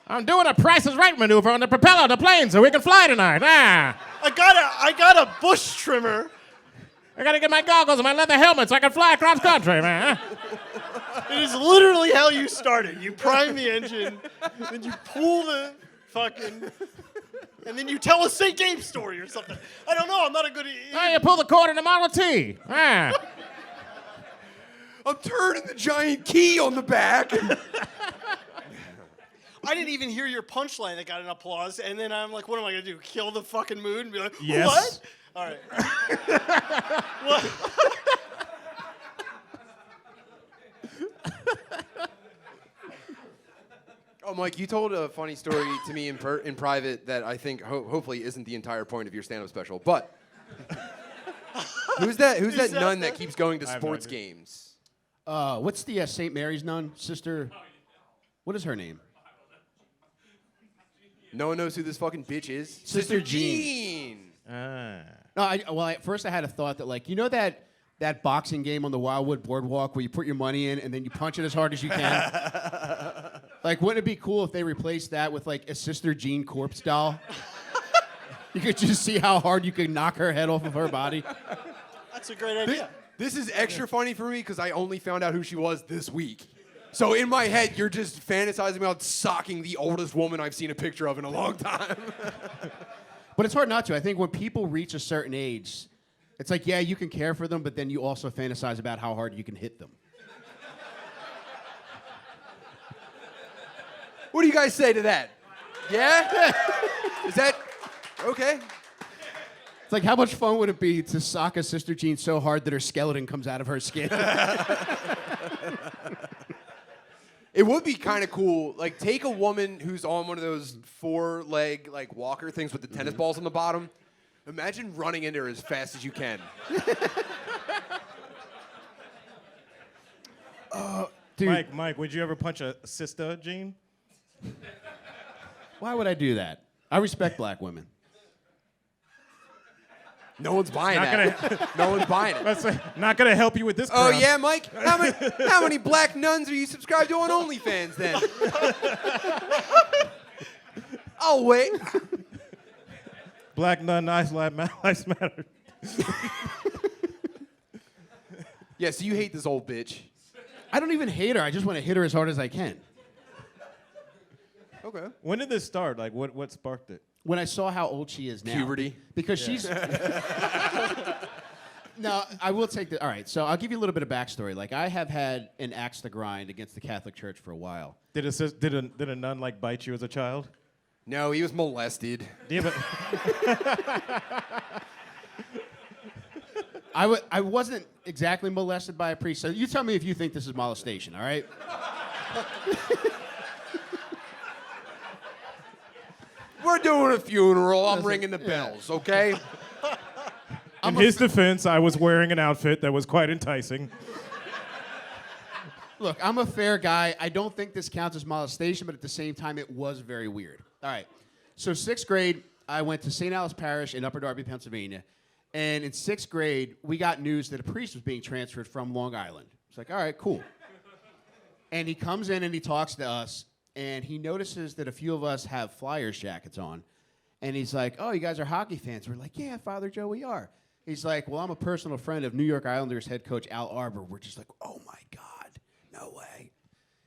I'm doing a Price is Right maneuver on the propeller of the plane so we can fly tonight. Ah. I got a bush trimmer. I gotta get my goggles and my leather helmet so I can fly across country, man. It is literally how you start it. You prime the engine, then you pull the fucking, and then you tell a St. Gabe's story or something. I don't know. I'm not a good. Now you pull the cord in the Model T. Ah. I'm turning the giant key on the back. I didn't even hear your punchline that got an applause, and then I'm like, what am I gonna do? Kill the fucking mood and be like, Yes. what? All right. What? Oh, Mike, you told a funny story to me in private that I think hopefully isn't the entire point of your stand-up special. But who's that that nun the- that keeps going to I have no sports idea. games? What's the St. Mary's nun? Sister. What is her name? No one knows who this fucking bitch is. Sister Jean. Jean. No, first I had a thought that that boxing game on the Wildwood Boardwalk where you put your money in and then you punch it as hard as you can. Wouldn't it be cool if they replaced that with a Sister Jean corpse doll? You could just see how hard you could knock her head off of her body. That's a great idea. This is extra funny for me because I only found out who she was this week. So in my head, you're just fantasizing about socking the oldest woman I've seen a picture of in a long time. But it's hard not to. I think when people reach a certain age, It's like, yeah, you can care for them, but then you also fantasize about how hard you can hit them. What do you guys say to that? Yeah? Is that okay? It's like, how much fun would it be to sock a Sister Jean so hard that her skeleton comes out of her skin? It would be kind of cool. Like, take a woman who's on one of those 4-leg like walker things with the tennis balls on the bottom. Imagine running into her as fast as you can. Dude, Mike, would you ever punch a sister, Gene? why would I do that? I respect black women. No one's buying Not that. No one's buying it. That's not gonna help you with this. Oh crowd. yeah, Mike. How many black nuns are you subscribed to on OnlyFans then? I'll wait. Black nun lives matter. Yeah, so you hate this old bitch. I don't even hate her. I just want to hit her as hard as I can. Okay. When did this start? Like, what sparked it? When I saw how old she is now. Puberty. Because she's... No, I will take the... All right, so I'll give you a little bit of backstory. Like, I have had an axe to grind against the Catholic Church for a while. Did a nun like bite you as a child? No, he was molested. Do you have I wasn't exactly molested by a priest, so you tell me if you think this is molestation, all right? We're doing a funeral. I'm ringing the bells, okay? In his defense, I was wearing an outfit that was quite enticing. Look, I'm a fair guy. I don't think this counts as molestation, but at the same time, it was very weird. All right. So 6th grade, I went to St. Alice Parish in Upper Darby, Pennsylvania. And in 6th grade, we got news that a priest was being transferred from Long Island. It's like, all right, cool. And he comes in and he talks to us, and he notices that a few of us have Flyers jackets on. And he's like, oh, you guys are hockey fans. We're like, yeah, Father Joe, we are. He's like, well, I'm a personal friend of New York Islanders head coach Al Arbor. We're just like, oh, my God, no way.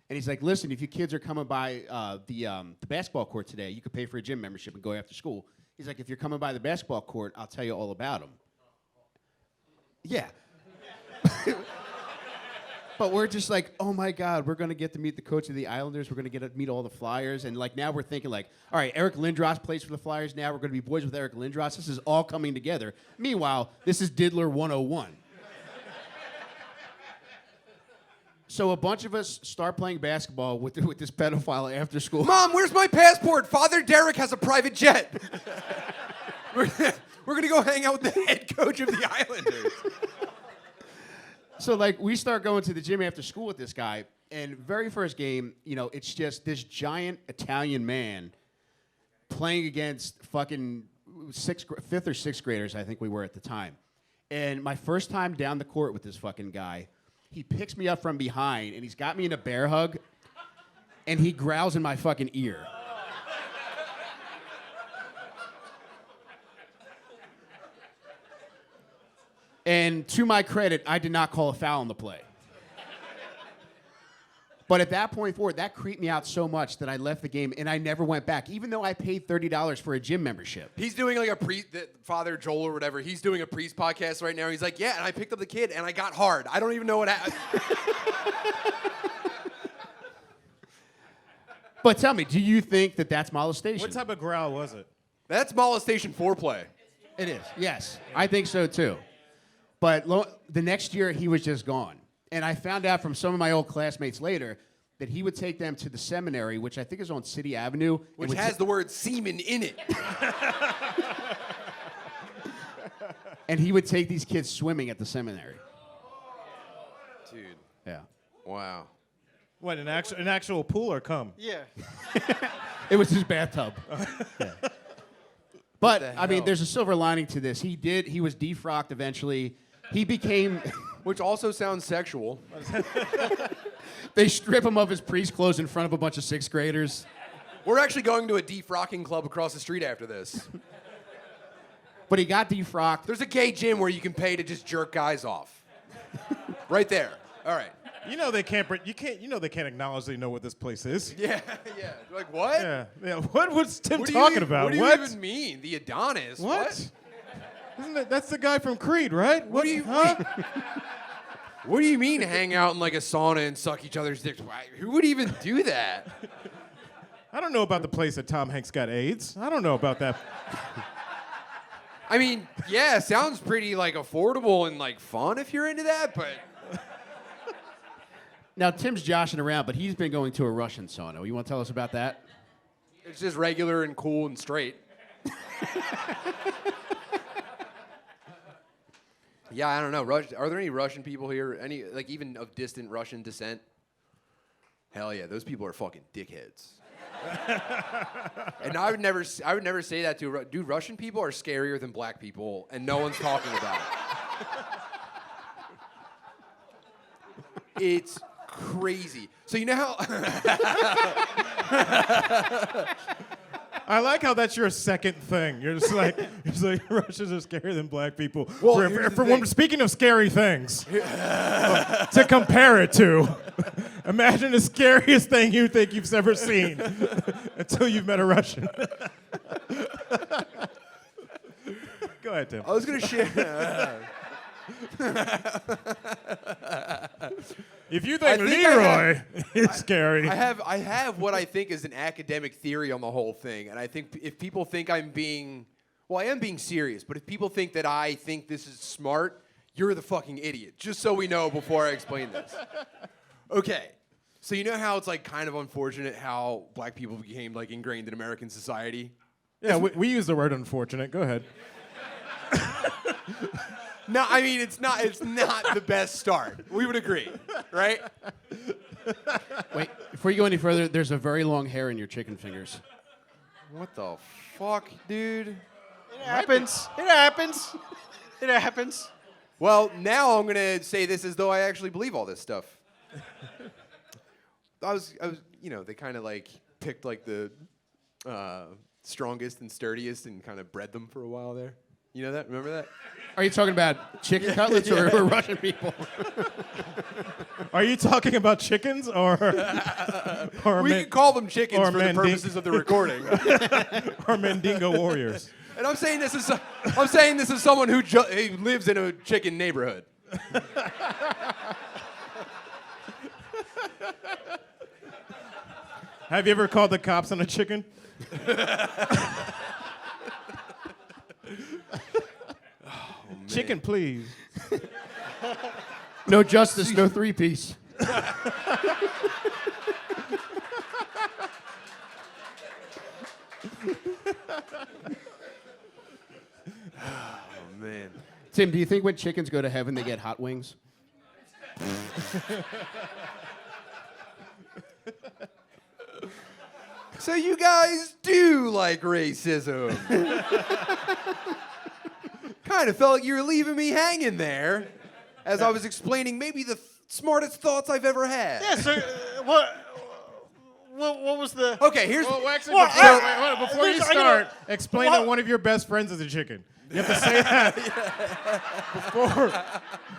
And he's like, listen, if you kids are coming by the basketball court today, you could pay for a gym membership and go after school. He's like, if you're coming by the basketball court, I'll tell you all about them. Yeah. But we're just like, oh my God, we're going to get to meet the coach of the Islanders. We're going to get to meet all the Flyers. And like now we're thinking like, all right, Eric Lindros plays for the Flyers now. We're going to be boys with Eric Lindros. This is all coming together. Meanwhile, this is Diddler 101. So a bunch of us start playing basketball with this pedophile after school. Mom, where's my passport? Father Derek has a private jet. We're going to go hang out with the head coach of the Islanders. So, like, we start going to the gym after school with this guy, and very first game, you know, it's just this giant Italian man playing against fucking 5th or 6th graders, I think we were at the time. And my first time down the court with this fucking guy, he picks me up from behind, and he's got me in a bear hug, and he growls in my fucking ear. And to my credit, I did not call a foul on the play. But at that point forward, that creeped me out so much that I left the game and I never went back, even though I paid $30 for a gym membership. He's doing like a Father Joel or whatever. He's doing a priest podcast right now. He's like, yeah, and I picked up the kid and I got hard. I don't even know what happened. But tell me, do you think that that's molestation? What type of growl was it? That's molestation foreplay. It is, yes. I think so, too. But the next year, he was just gone. And I found out from some of my old classmates later that he would take them to the seminary, which I think is on City Avenue. Which has the word semen in it. And he would take these kids swimming at the seminary. Dude. Yeah. Wow. What, an actual pool or cum? Yeah. It was his bathtub. Yeah. But, the I mean, hell? there's a silver lining to this. He was defrocked eventually. He became... Which also sounds sexual. They strip him of his priest clothes in front of a bunch of 6th graders. We're actually going to a defrocking club across the street after this. But he got defrocked. There's a gay gym where you can pay to just jerk guys off. Right there. All right. You know they can't. You know they can't acknowledge they know what this place is. Yeah, yeah. You're like, what? Yeah. What was Tim What do you talking even- about? What do you even mean? The Adonis? What? Isn't it? That's the guy from Creed, right? What do you What do you mean hang out in like a sauna and suck each other's dicks? Why, who would even do that? I don't know about the place that Tom Hanks got AIDS. I don't know about that. I mean, yeah, sounds pretty like affordable and like fun if you're into that, but Now, Tim's joshing around, but he's been going to a Russian sauna. You want to tell us about that? it's just regular and cool and straight. Yeah, I don't know. Are there any Russian people here? Any like even of distant Russian descent? Hell yeah, those people are fucking dickheads. And I would never say that to dude. Russian people are scarier than black people, and no one's talking about it. It's crazy. So you know how I like how that's your second thing. You're just like Russians are scarier than black people. Well, here's the thing. Speaking of scary things, to compare it to, imagine the scariest thing you think you've ever seen until you've met a Russian. Go ahead, Tim. I was gonna share. If you think I Leroy is scary, I have what I think is an academic theory on the whole thing, and I think if people think I am being serious, but if people think that I think this is smart, you're the fucking idiot. Just so we know before I explain this. Okay, so you know how it's like kind of unfortunate how black people became like ingrained in American society? yeah, we use the word unfortunate. Go ahead. No, I mean it's not the best start. We would agree, right? Wait, before you go any further, there's a very long hair in your chicken fingers. What the fuck, dude? It happens. It happens. It happens. Well, now I'm gonna say this as though I actually believe all this stuff. I was, you know, they kind of like picked like the strongest and sturdiest and kind of bred them for a while there. You know that? Remember that? Are you talking about chicken cutlets or Russian people? Are you talking about chickens or We can call them chickens or for the purposes of the recording. or Mandingo warriors? And I'm saying this is someone who lives in a chicken neighborhood. Have you ever called the cops on a chicken? Chicken, please. No justice, no three-piece. Oh man. Tim, do you think when chickens go to heaven, they get hot wings? So you guys do like racism. Kind of felt like you were leaving me hanging there as I was explaining maybe the smartest thoughts I've ever had. Yeah. So what was the? Okay, here's Well, actually, Well, before you listen, start, explain that one of your best friends is a chicken. You have to say that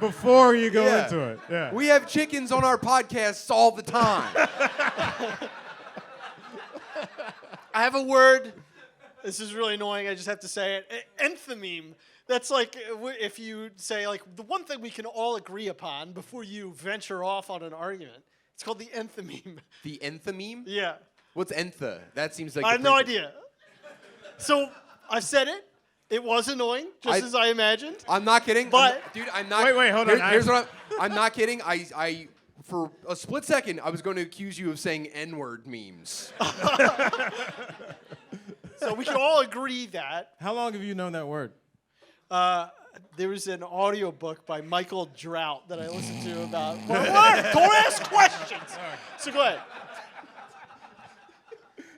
before you go Yeah. into it. Yeah. we have chickens on our podcasts all the time. I have a word. This is really annoying. I just have to say it. Enthymeme. That's like if you say like the one thing we can all agree upon before you venture off on an argument. It's called the enthymeme. The enthymeme? Yeah. What's entha? That seems like I the have no perfect- idea. So I said it. It was annoying, just as I imagined. I'm not kidding. But- I'm not. Wait, hold on. Here's what I'm not kidding. I for a split second I was going to accuse you of saying N-word memes. So we can all agree that. How long have you known that word? There was an audiobook by Michael Drought that I listened to about. What? Don't ask questions. So go ahead.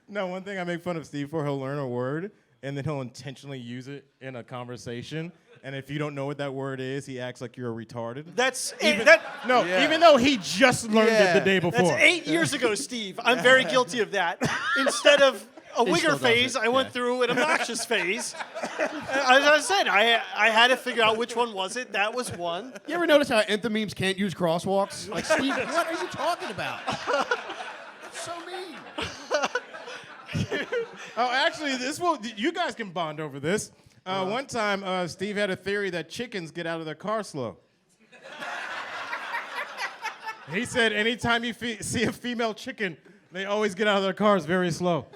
No, one thing I make fun of Steve for, he'll learn a word and then he'll intentionally use it in a conversation. And if you don't know what that word is, he acts like you're retarded. That's No, Yeah. even though he just learned it the day before. That's 8 years ago, Steve. I'm very guilty of that. Instead of a He still wigger does phase, it, I went yeah. through an obnoxious phase. As I said, I had to figure out which one was it. That was one. You ever notice how enthymemes can't use crosswalks? Like, Steve, what are you talking about? That's so mean. Oh, actually, you guys can bond over this. One time, Steve had a theory that chickens get out of their car slow. He said anytime you see a female chicken, they always get out of their cars very slow.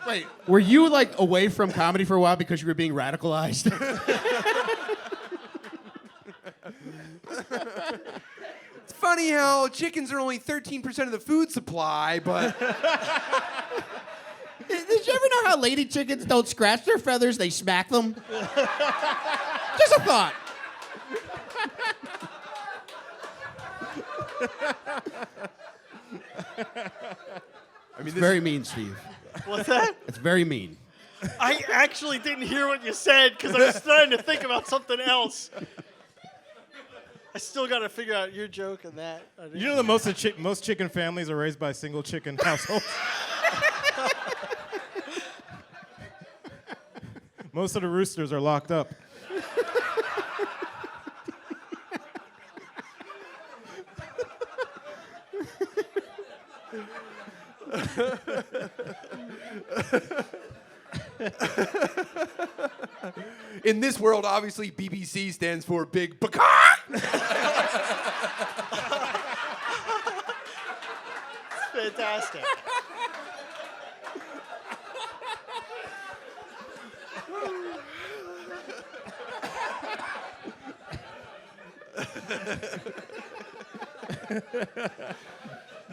Wait, were you like away from comedy for a while because you were being radicalized? It's funny how chickens are only 13% of the food supply, but Did you ever know how lady chickens don't scratch their feathers, they smack them? Just a thought. I mean, It's very mean, Steve. What's that? It's very mean. I actually didn't hear what you said because I was trying to think about something else. I still got to figure out your joke and that. You know that most chicken families are raised by single chicken households? Most of the roosters are locked up. in this world, obviously, BBC stands for Big Baka. Fantastic.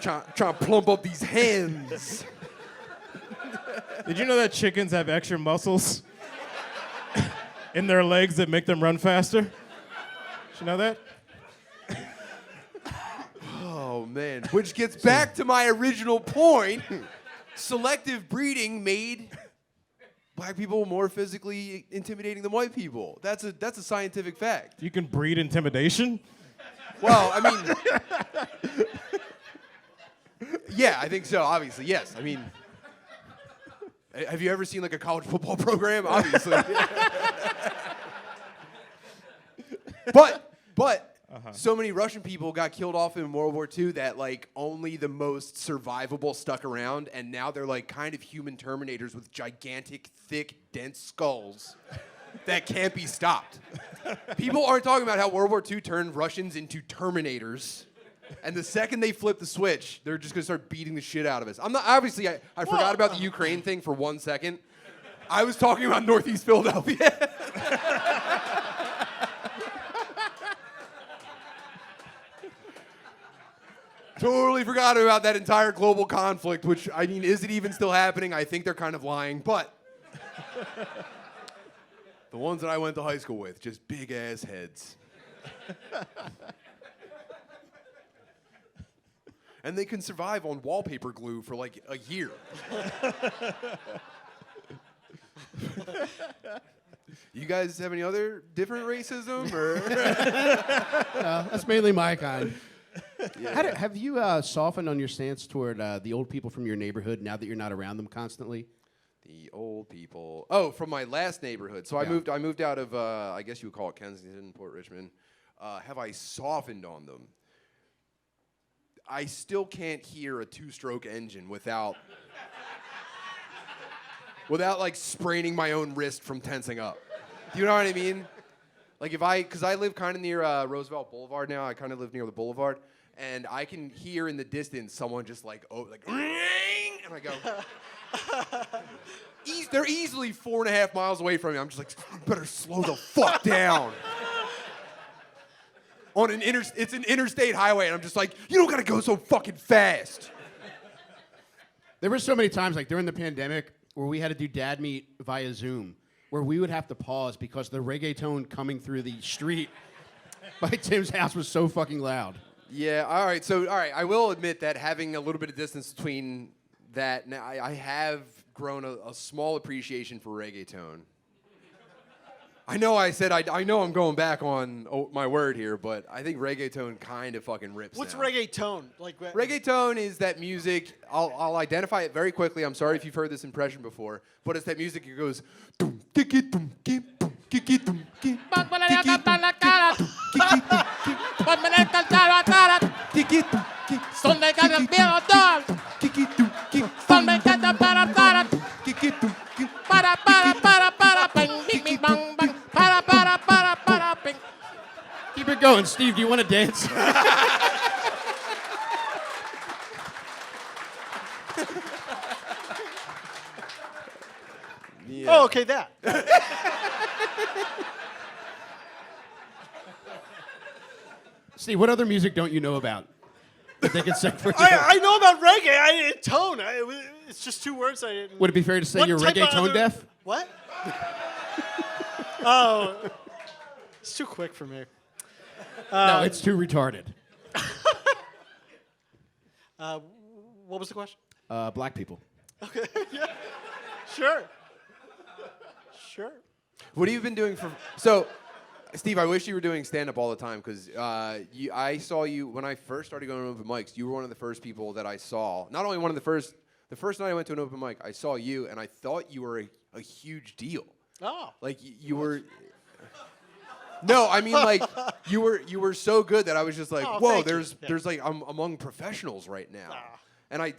Trying to plump up these hens. Did you know that chickens have extra muscles in their legs that make them run faster? Did you know that? Oh, man. Which gets back to my original point. Selective breeding made black people more physically intimidating than white people. That's a scientific fact. You can breed intimidation? Well, I mean... yeah, I think so, obviously, yes. I mean... Have you ever seen, like, a college football program? Obviously. But so many Russian people got killed off in World War II that, like, only the most survivable stuck around, and now they're, like, kind of human Terminators with gigantic, thick, dense skulls that can't be stopped. People aren't talking about how World War II turned Russians into Terminators. And the second they flip the switch, they're just going to start beating the shit out of us. I'm not, obviously, I forgot about the Ukraine thing for 1 second. I was talking about Northeast Philadelphia. Totally forgot about that entire global conflict, which, I mean, is it even still happening? I think they're kind of lying, but the ones that I went to high school with, just big-ass heads. And they can survive on wallpaper glue for like a year. You guys have any other different racism? Or That's mainly my kind. Yeah. Have you softened on your stance toward the old people from your neighborhood now that you're not around them constantly? The old people. Oh, from my last neighborhood. So Yeah. I moved out of I guess you would call it Kensington, Port Richmond. Have I softened on them? I still can't hear a two-stroke engine without like spraining my own wrist from tensing up. Do you know what I mean? Like because I live kind of near Roosevelt Boulevard now. I kind of live near the boulevard, and I can hear in the distance someone just like and I go. They're easily 4.5 miles away from me. I'm just like, better slow the fuck down. It's an interstate highway, and I'm just like, you don't gotta go so fucking fast. There were so many times, like during the pandemic, where we had to do dad meet via Zoom, where we would have to pause because the reggaeton coming through the street by Tim's house was so fucking loud. Yeah, all right, I will admit that having a little bit of distance between that, now I have grown a small appreciation for reggaeton. I know I know I'm going back on my word here, but I think reggaeton kind of fucking rips. What's now. reggaeton? Reggaeton is that music. I'll identify it very quickly. I'm sorry if you've heard this impression before, but it's that music that goes. Keep it going, Steve. Do you want to dance? Yeah. Oh, okay, that. Steve, what other music don't you know about that they can sing for you? I know about reggae. Tone. It's just 2 words. I didn't. Would it be fair to say What you're type reggae of tone other- deaf? What? Oh, it's too quick for me. No, it's too retarded. What was the question? Black people. Okay. Yeah. Sure. Sure. What have you been doing for? So, Steve, I wish you were doing stand-up all the time because I saw you when I first started going to open mics. You were one of the first people that I saw. Not only one of the first. The first night I went to an open mic, I saw you, and I thought you were a huge deal. Oh. Like you were. No, I mean like you were so good that I was just like, Oh, whoa, thank you. there's like I'm among professionals right now. And I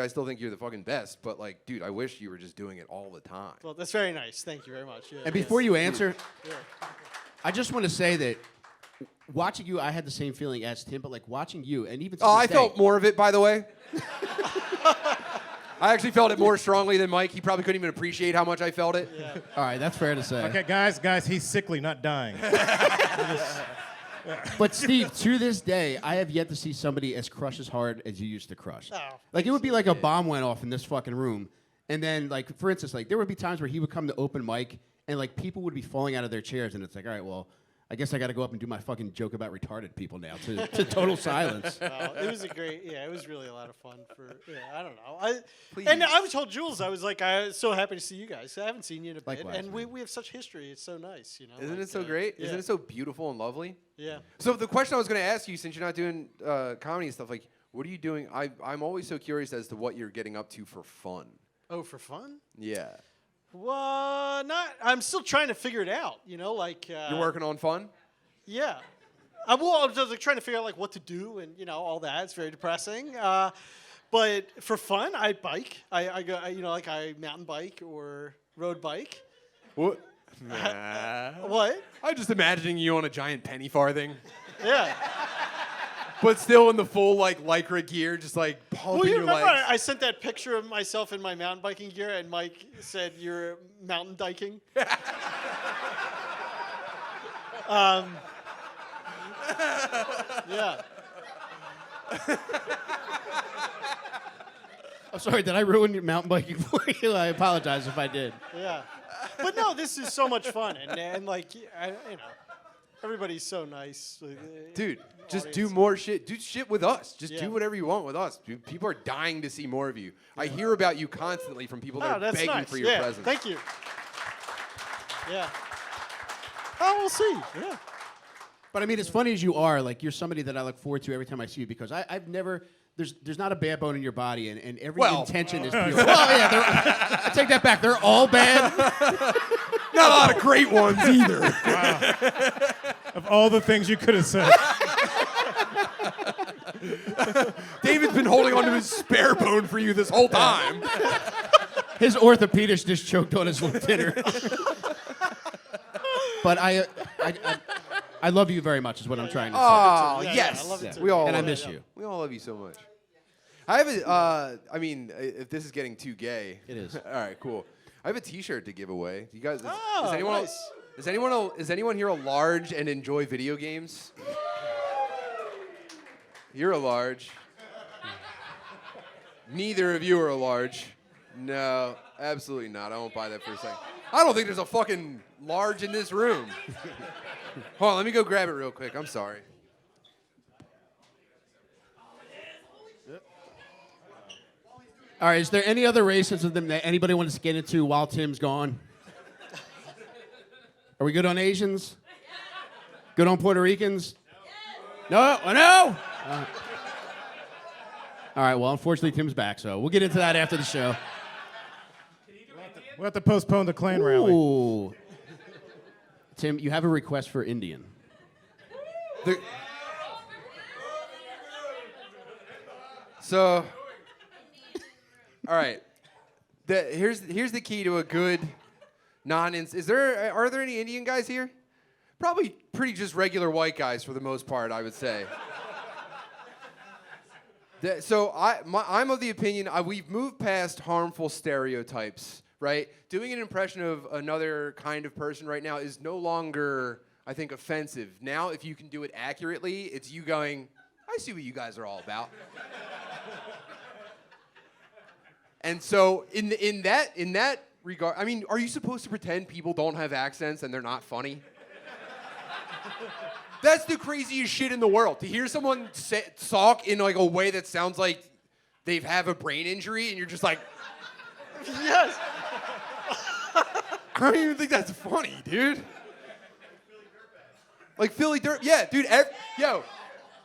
still think you're the fucking best, but like, dude, I wish you were just doing it all the time. Well, that's very nice. Thank you very much. Yeah, And before you answer, Yeah. I just want to say that watching you, I had the same feeling as Tim, but like watching you, and even to Oh, this I day- felt more of it, by the way. I actually felt it more strongly than Mike. He probably couldn't even appreciate how much I felt it. Yeah. All right, that's fair to say. Okay, guys, he's sickly, not dying. But Steve, to this day, I have yet to see somebody as crush as hard as you used to crush. Oh, Like it would be like a bomb went off in this fucking room, and then like for instance, like there would be times where he would come to open mic, and like people would be falling out of their chairs, and it's like, all right, well, I guess I got to go up and do my fucking joke about retarded people now to total silence. It was it was really a lot of fun I don't know. Please. And I told Jules, I was like, I was so happy to see you guys. I haven't seen you in a bit. Likewise, And man. we have such history. It's so nice, you know. Isn't like, it so great? Yeah. Isn't it so beautiful and lovely? Yeah. So the question I was going to ask you, since you're not doing comedy and stuff, like, what are you doing? I'm always so curious as to what you're getting up to for fun. Oh, for fun? Yeah. Well, I'm still trying to figure it out, you know, like. You're working on fun? Yeah. I was like trying to figure out like what to do and all that. It's very depressing. But for fun, I bike. I go like I mountain bike or road bike. What? Nah. What? I'm just imagining you on a giant penny farthing, Yeah. but still in the full like lycra gear, just like pumping Well, you your remember legs. I sent that picture of myself in my mountain biking gear, and Mike said you're mountain biking. Yeah. I'm sorry, did I ruin your mountain biking for you? I apologize if I did. Yeah. But no, this is so much fun, and like everybody's so nice. Dude, just do Audience. more shit. Do shit with us. Just Yeah. do whatever you want with us. Dude, people are dying to see more of you. I hear about you constantly from people that Oh, are that's begging nice. for your Yeah, presence. thank you. Yeah. Oh, we'll see. Yeah. But I mean, as funny as you are, like you're somebody that I look forward to every time I see you because I've never. There's not a bad bone in your body, and every Well, intention is pure. Well, yeah, I take that back. They're all bad. Not a lot of great ones either. Of all the things you could have said. David's been holding onto his spare bone for you this whole time. His orthopedist just choked on his dinner. But I love you very much, is what I'm trying to say. Oh, Yeah, yes. I love it too. We all And I love miss you. you. We all love you so much. I have a, I mean, if this is getting too gay. It is. All right, cool. I have a T-shirt to give away. You guys, Oh, is anyone, nice. is anyone here a large and enjoy video games? You're a large. Neither of you are a large. No, absolutely not. I won't buy that for a second. I don't think there's a fucking large in this room. Hold on, let me go grab it real quick. I'm sorry. All right, is there any other racism that anybody wants to get into while Tim's gone? Are we good on Asians? Good on Puerto Ricans? No? Oh, no? All right, well, unfortunately, Tim's back, so we'll get into that after the show. We'll have to postpone the Klan rally. Ooh. Tim, you have a request for Indian. So, all right. Here's the key to a good are there any Indian guys here? probably pretty just regular white guys for the most part, I would say. So I'm of the opinion we've moved past harmful stereotypes, right? Doing an impression of another kind of person right now is no longer, I think, offensive. Now, if you can do it accurately, it's you going, I see what you guys are all about. And so in that regard, I mean, are you supposed to pretend people don't have accents and they're not funny? That's the craziest shit in the world. To hear someone talk in like a way that sounds like they have a brain injury, and you're just like, Yes. I don't even think that's funny, dude. Like Philly Dirt, yeah, dude. Yo,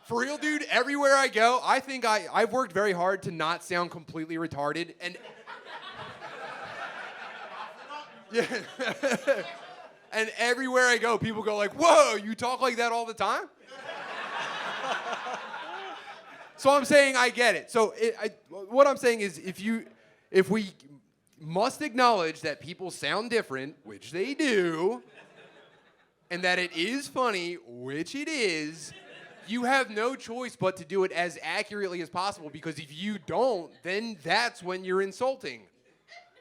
for real, dude. Everywhere I go, I think I've worked very hard to not sound completely retarded, and yeah. And everywhere I go, people go like, whoa, you talk like that all the time? So I'm saying I get it. So what I'm saying is if we must acknowledge that people sound different, which they do, and that it is funny, which it is, you have no choice but to do it as accurately as possible, because if you don't, then that's when you're insulting.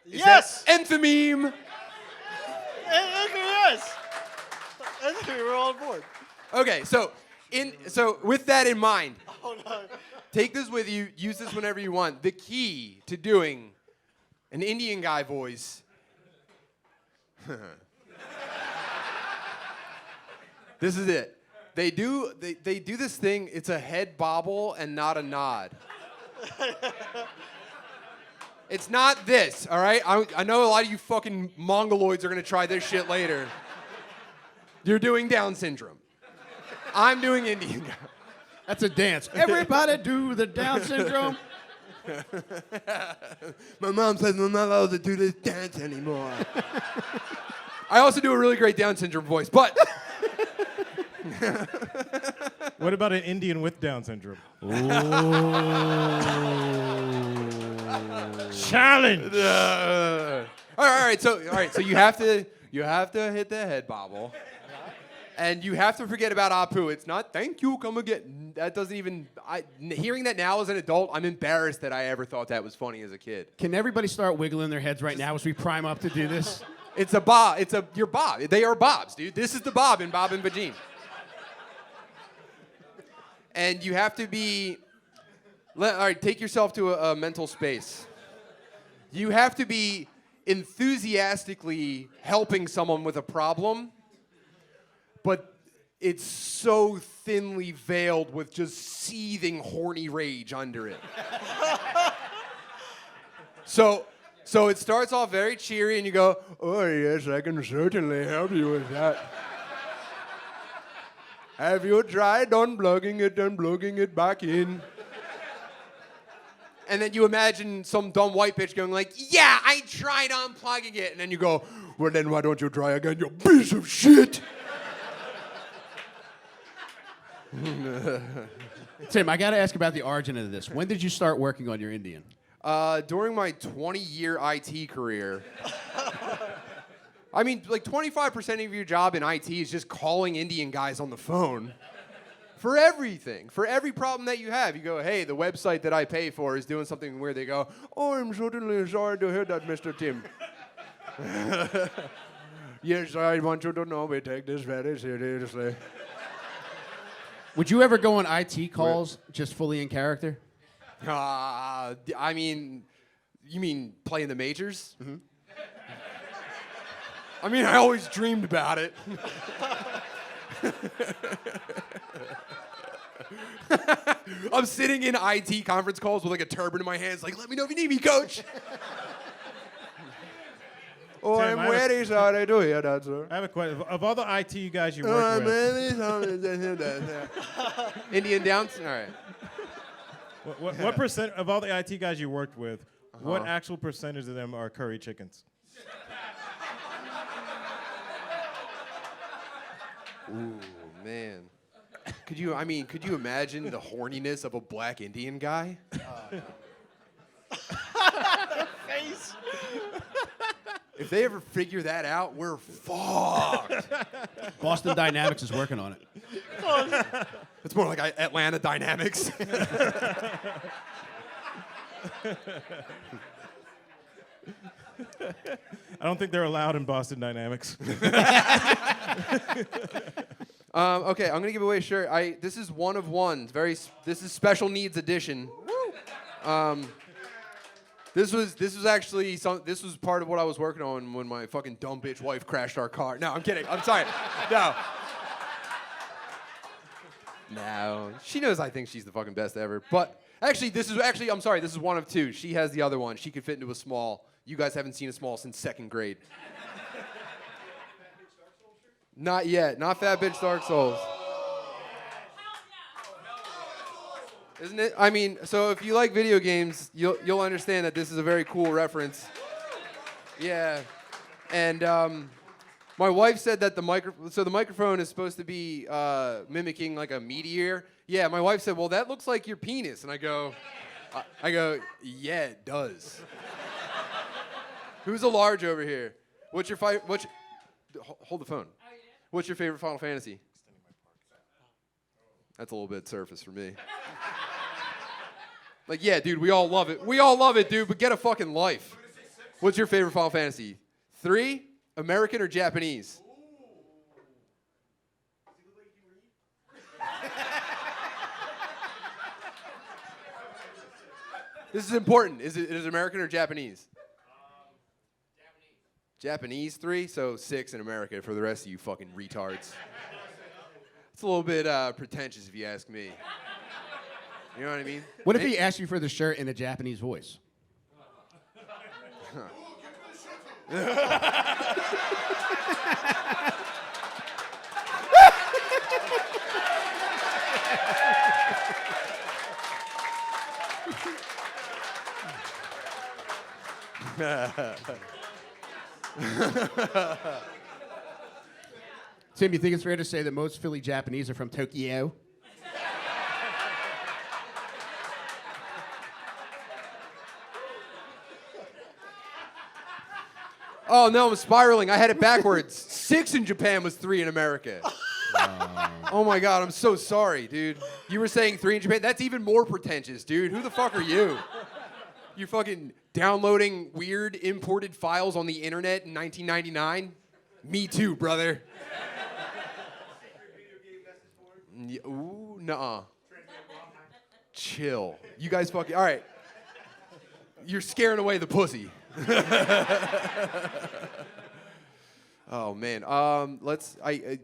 Yes. Nth meme. Yes. I think we're all on board. Okay, so with that in mind, Oh no. take this with you, use this whenever you want. The key to doing an Indian guy voice. This is it. They do this thing, it's a head bobble and not a nod. It's not this, all right? I know a lot of you fucking mongoloids are gonna try this shit later. You're doing Down syndrome. I'm doing Indian guy. That's a dance. Everybody do the Down syndrome. My mom says I'm not allowed to do this dance anymore. I also do a really great Down syndrome voice, but What about an Indian with Down syndrome? Challenge. all right. So you have to hit the head bobble, and you have to forget about Apu. It's not thank you, come again. That doesn't even. Hearing that now as an adult, I'm embarrassed that I ever thought that was funny as a kid. Can everybody start wiggling their heads right now as we prime up to do this? It's a bob. You're Bob. They are Bobs, dude. This is the Bob in Bob and Vagine. And you have to be. All right, take yourself to a mental space. You have to be enthusiastically helping someone with a problem, but it's so thinly veiled with just seething horny rage under it. So it starts off very cheery, and you go, oh yes, I can certainly help you with that. Have you tried unplugging it and plugging it back in? And then you imagine some dumb white bitch going like, yeah, I tried unplugging it. And then you go, well, then why don't you try again, you piece of shit? Tim, I got to ask about the origin of this. When did you start working on your Indian? During my 20-year IT career. I mean, like 25% of your job in IT is just calling Indian guys on the phone. For everything. For every problem that you have. You go, hey, the website that I pay for is doing something weird. They go, oh, I'm certainly sorry to hear that, Mr. Tim. Yes, I want you to know we take this very seriously. Would you ever go on IT calls just fully in character? I mean, you mean playing the majors? Mm-hmm. I mean, I always dreamed about it. I'm sitting in IT conference calls with like a turban in my hands, like, let me know if you need me, coach. Oh, Tim, I'm very sorry to hear that, sir. I have a question. Of all the IT guys you work with, Really sorry to hear that. Indian Downs? All right. what percent of all the IT guys you worked with, what actual percentage of them are curry chickens? Ooh, man. Could you imagine the horniness of a black Indian guy? Face. If they ever figure that out, we're fucked. Boston Dynamics is working on it. It's more like Atlanta Dynamics. I don't think they're allowed in Boston Dynamics. Okay, I'm gonna give away a shirt. This is one of one. This is special needs edition. This was actually this was part of what I was working on when my fucking dumb bitch wife crashed our car. No, I'm kidding. I'm sorry. No. No. She knows I think she's the fucking best ever. But actually, I'm sorry. This is one of two. She has the other one. She could fit into a small. You guys haven't seen a small since 2nd grade. Not yet. Not Fat Bitch Dark Souls. Isn't it? I mean, so if you like video games, you'll understand that this is a very cool reference. Yeah. And my wife said that the microphone is supposed to be mimicking like a meteor. Yeah, my wife said, well, that looks like your penis. And I go, yeah, it does. Who's a large over here? Hold the phone. What's your favorite Final Fantasy? That's a little bit surface for me. Like, yeah, dude, we all love it. We all love it, dude, but get a fucking life. What's your favorite Final Fantasy? 3? American or Japanese? This is important. Is it American or Japanese? Japanese 3, so 6 in America for the rest of you fucking retards. It's a little bit pretentious if you ask me. You know what I mean? What if he asked you for the shirt in a Japanese voice? Tim, you think it's fair to say that most Philly Japanese are from Tokyo? Oh, no, I'm spiraling. I had it backwards. 6 in Japan was 3 in America. Oh, my God. I'm so sorry, dude. You were saying 3 in Japan? That's even more pretentious, dude. Who the fuck are you? You fucking downloading weird imported files on the internet in 1999? Me too, brother. Ooh, nuh-uh. Chill. You guys fucking... All right. You're scaring away the pussy. Oh man.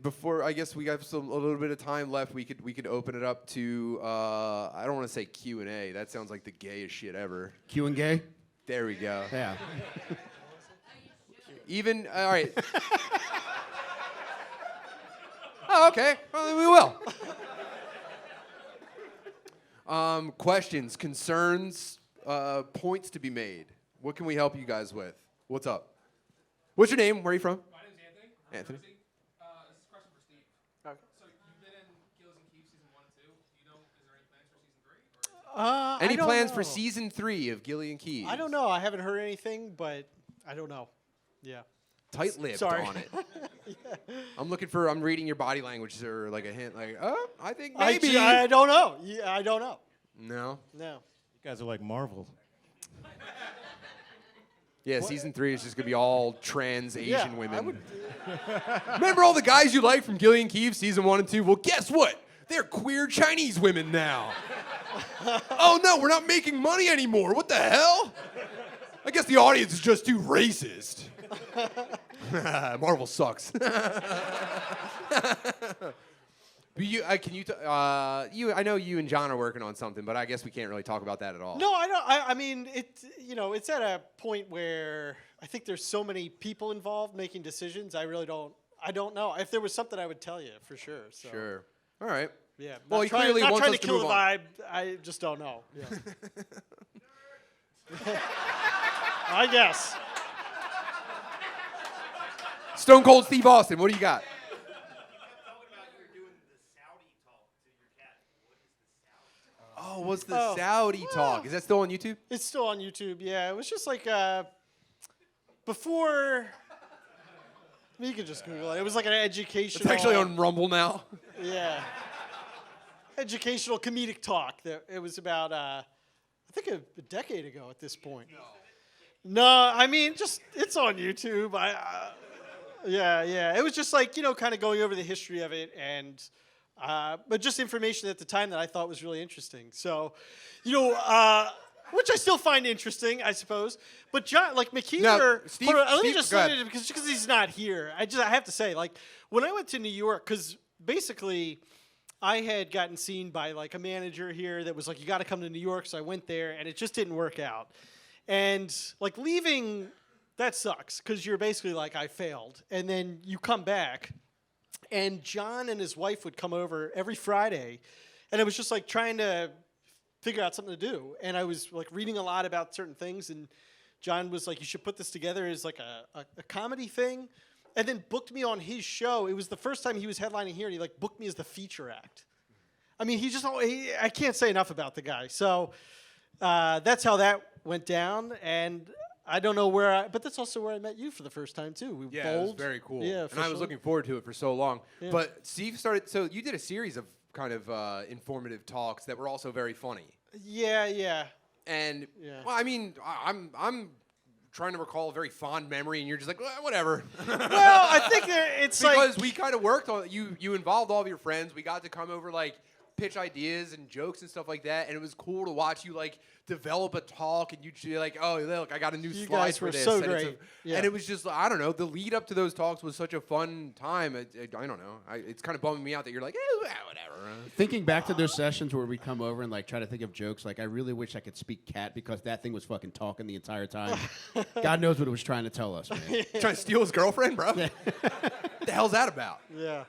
Before I guess we got a little bit of time left. We could open it up to I don't want to say Q&A. That sounds like the gayest shit ever. Q and gay? There we go. Yeah. Even all right. Oh, okay. Well, then we will. Questions, concerns, points to be made. What can we help you guys with? What's up? What's your name? Where are you from? My name's Anthony. Anthony. This is a question for Steve. Okay. So you've been in Gills and Keeps season 1 and 2. Do you know, is there any plans for season 3? Or Any I don't plans know. for season 3 of Gillian Keys? I don't know. I haven't heard anything, but I don't know. Yeah. Tight-lipped Sorry. on it. Yeah. I'm reading your body language or like a hint, like, oh, I think maybe. I don't know. Yeah, I don't know. No. No. You guys are like Marvel. Yeah, season 3 is just gonna be all trans Asian I women. would- Remember all the guys you liked from Gillian Keefe season 1 and 2? Well, guess what? They're queer Chinese women now. Oh no, we're not making money anymore. What the hell? I guess the audience is just too racist. Marvel sucks. But I know you and John are working on something, but I guess we can't really talk about that at all. No, I don't. I mean, it's at a point where I think there's so many people involved making decisions. I really don't. I don't know. If there was something, I would tell you for sure. So. Sure. All right. Yeah. Well, not he trying, clearly not wants trying us to to kill move the on. vibe. I just don't know. Yeah. I guess. Stone Cold Steve Austin, what do you got? Oh, what's the Saudi talk? Is that still on YouTube? It's still on YouTube. Yeah, it was just like before. You can just Google it. It was like an educational. It's actually on Rumble now. Yeah. Educational comedic talk. It was about, I think a decade ago at this point. No, I mean, just, it's on YouTube. Yeah. It was just like, kind of going over the history of it and, but just information at the time that I thought was really interesting. So, which I still find interesting, I suppose. But John, like McKeever, Now, Steve, let me Steve, just go say ahead. it because he's not here. I have to say, like, when I went to New York, because basically I had gotten seen by like a manager here that was like, you got to come to New York. So I went there, and it just didn't work out. And like leaving, that sucks because you're basically like, I failed, and then you come back, and John and his wife would come over every Friday, and it was just like trying to figure out something to do. And I was like reading a lot about certain things, and John was like, you should put this together as like a comedy thing, and then booked me on his show. It was the first time he was headlining here, and he like booked me as the feature act. I mean, I can't say enough about the guy. So that's how that went down, and I don't know but that's also where I met you for the first time too. We Yeah, it was bowled. very cool. Yeah, and I was looking forward to it for so long. Yeah. But Steve started, so you did a series of kind of informative talks that were also very funny. Yeah. And Yeah. well, I mean, I'm trying to recall a very fond memory, and you're just like, well, whatever. Well, I think it's Because like we kind of worked on you involved all of your friends. We got to come over like pitch ideas and jokes and stuff like that, and it was cool to watch you like develop a talk, and you'd be like, oh look, I got a new You slide guys for were this. so and great. Yeah. And it was just, I don't know, the lead up to those talks was such a fun time. I don't know. It's kind of bumming me out that you're like, whatever. Thinking back to those sessions where we come over and like try to think of jokes, like I really wish I could speak cat because that thing was fucking talking the entire time. God knows what it was trying to tell us, man. Trying to steal his girlfriend, bro? What the hell's that about? yeah.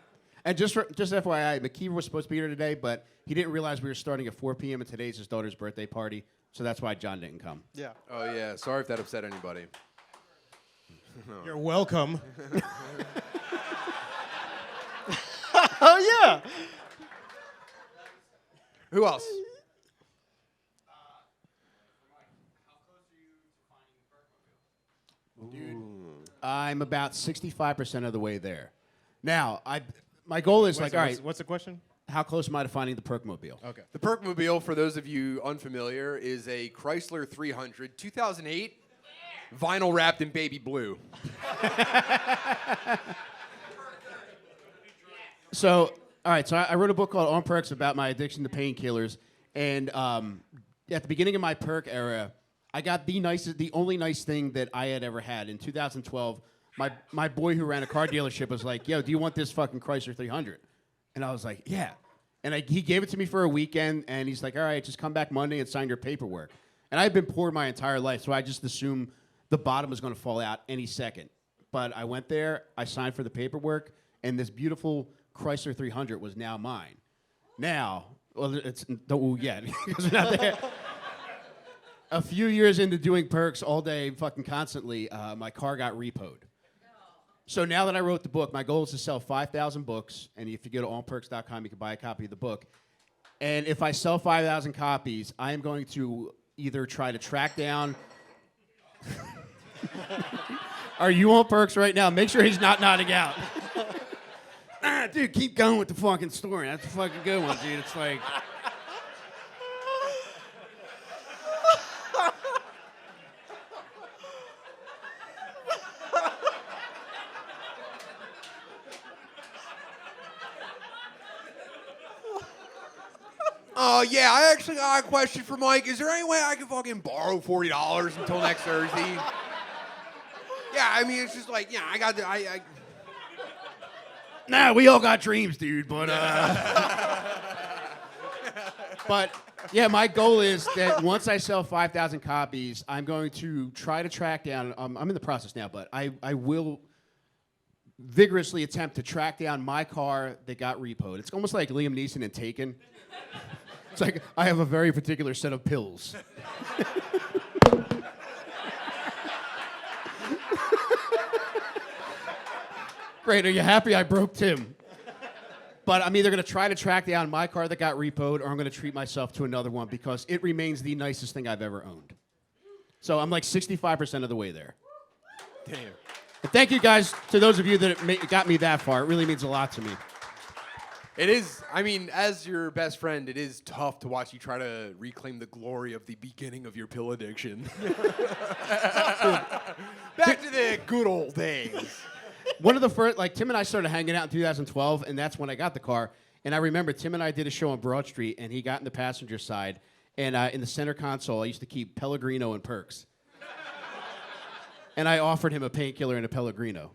And just FYI, McKeever was supposed to be here today, but he didn't realize we were starting at 4 p.m. and today's his daughter's birthday party, so that's why John didn't come. Yeah. Oh, yeah. Sorry if that upset anybody. You're welcome. Oh yeah. Who else? I'm about 65% of the way there. Now, my goal is like, all right, What's the question? how close am I to finding the Perkmobile? Okay. The Perkmobile, for those of you unfamiliar, is a Chrysler 300, 2008, vinyl wrapped in baby blue. So, all right, so I wrote a book called On Perks about my addiction to painkillers, and at the beginning of my perk era, I got the only nice thing that I had ever had. In 2012, my boy who ran a car dealership was like, yo, do you want this fucking Chrysler 300? And I was like, yeah. And he gave it to me for a weekend, and he's like, all right, just come back Monday and sign your paperwork. And I've been poor my entire life, so I just assumed the bottom was going to fall out any second. But I went there, I signed for the paperwork, and this beautiful Chrysler 300 was now mine. Now, well, it's don't yet because we're not there. A few years into doing perks all day, fucking constantly, my car got repoed. So now that I wrote the book, my goal is to sell 5,000 books, and if you go to onperks.com, you can buy a copy of the book. And if I sell 5,000 copies, I am going to either try to track down. Are you on perks right now? Make sure he's not nodding out. Dude, keep going with the fucking story. That's a fucking good one, dude. It's like. Oh, yeah, I actually got a question for Mike. Is there any way I can fucking borrow $40 until next Thursday? Yeah, I mean, it's just like, yeah, I got the, Nah, we all got dreams, dude, but but yeah, my goal is that once I sell 5,000 copies, I'm going to try to track down, I'm in the process now, but I will vigorously attempt to track down my car that got repoed. It's almost like Liam Neeson in Taken. It's like, I have a very particular set of pills. Great, are you happy I broke Tim? But I'm either going to try to track down my car that got repoed, or I'm going to treat myself to another one because it remains the nicest thing I've ever owned. So I'm like 65% of the way there. Damn. And thank you guys to those of you that got me that far. It really means a lot to me. It is, I mean, as your best friend, it is tough to watch you try to reclaim the glory of the beginning of your pill addiction. Back to the good old days. One of the first, like Tim and I started hanging out in 2012, and that's when I got the car. And I remember Tim and I did a show on Broad Street, and he got in the passenger side. And in the center console, I used to keep Pellegrino and Perks. And I offered him a painkiller and a Pellegrino.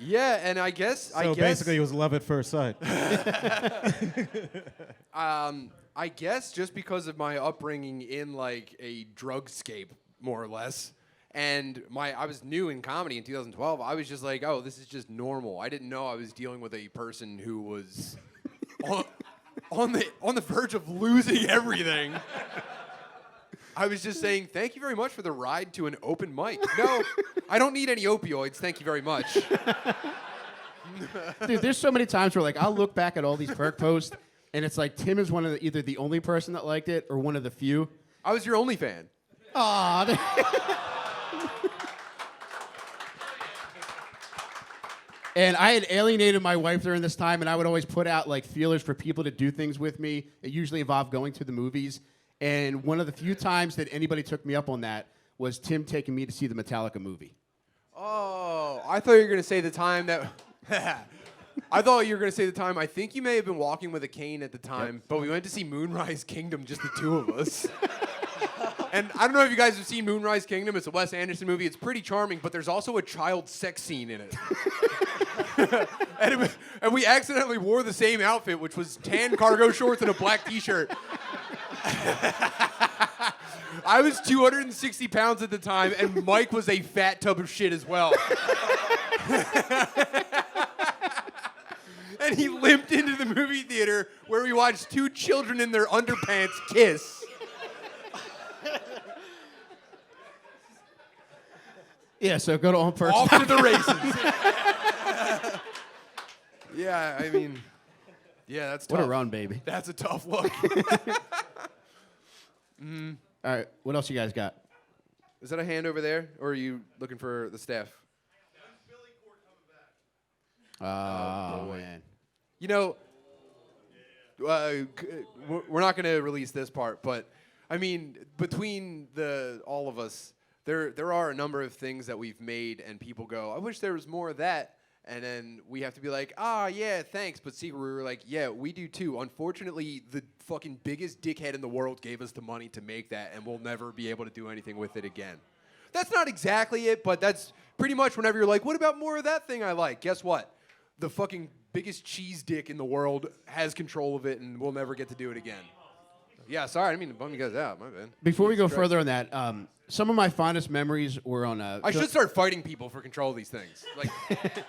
Yeah, and I guess Basically, it was love at first sight. I guess just because of my upbringing in like a drugscape, more or less, and I was new in comedy in 2012. I was just like, oh, this is just normal. I didn't know I was dealing with a person who was on the verge of losing everything. I was just saying, thank you very much for the ride to an open mic. No, I don't need any opioids. Thank you very much. Dude, there's so many times where like I'll look back at all these perk posts, and it's like Tim is either the only person that liked it or one of the few. I was your only fan. Aw. And I had alienated my wife during this time, and I would always put out like feelers for people to do things with me. It usually involved going to the movies. And one of the few times that anybody took me up on that was Tim taking me to see the Metallica movie. Oh, I thought you were going to say the time that... I thought you were going to say the time. I think you may have been walking with a cane at the time, but we went to see Moonrise Kingdom, just the two of us. And I don't know if you guys have seen Moonrise Kingdom. It's a Wes Anderson movie. It's pretty charming, but there's also a child sex scene in it. and we accidentally wore the same outfit, which was tan cargo shorts and a black T-shirt. I was 260 pounds at the time, and Mike was a fat tub of shit as well. And he limped into the movie theater where we watched two children in their underpants kiss. Yeah, so go to On Perks. Off to the races. Yeah, I mean, yeah, that's tough. What a run, baby. That's a tough look. All right, what else you guys got? Is that a hand over there, or are you looking for the staff? Oh, boy. man. You know, we're not going to release this part, but I mean, between all of us, there are a number of things that we've made, and people go, "I wish there was more of that," and then we have to be like, "Ah, yeah, thanks," but secretly we're like, "Yeah, we do too." Unfortunately, the fucking biggest dickhead in the world gave us the money to make that, and we'll never be able to do anything with it again. That's not exactly it, but that's pretty much whenever you're like, "What about more of that thing I like?" Guess what? The fucking biggest cheese dick in the world has control of it, and we'll never get to do it again. Yeah, sorry, I didn't mean to bum you guys out. My bad. Before we go Jesus Christ. further on that, some of my fondest memories were on... I should start fighting people for control of these things. Like,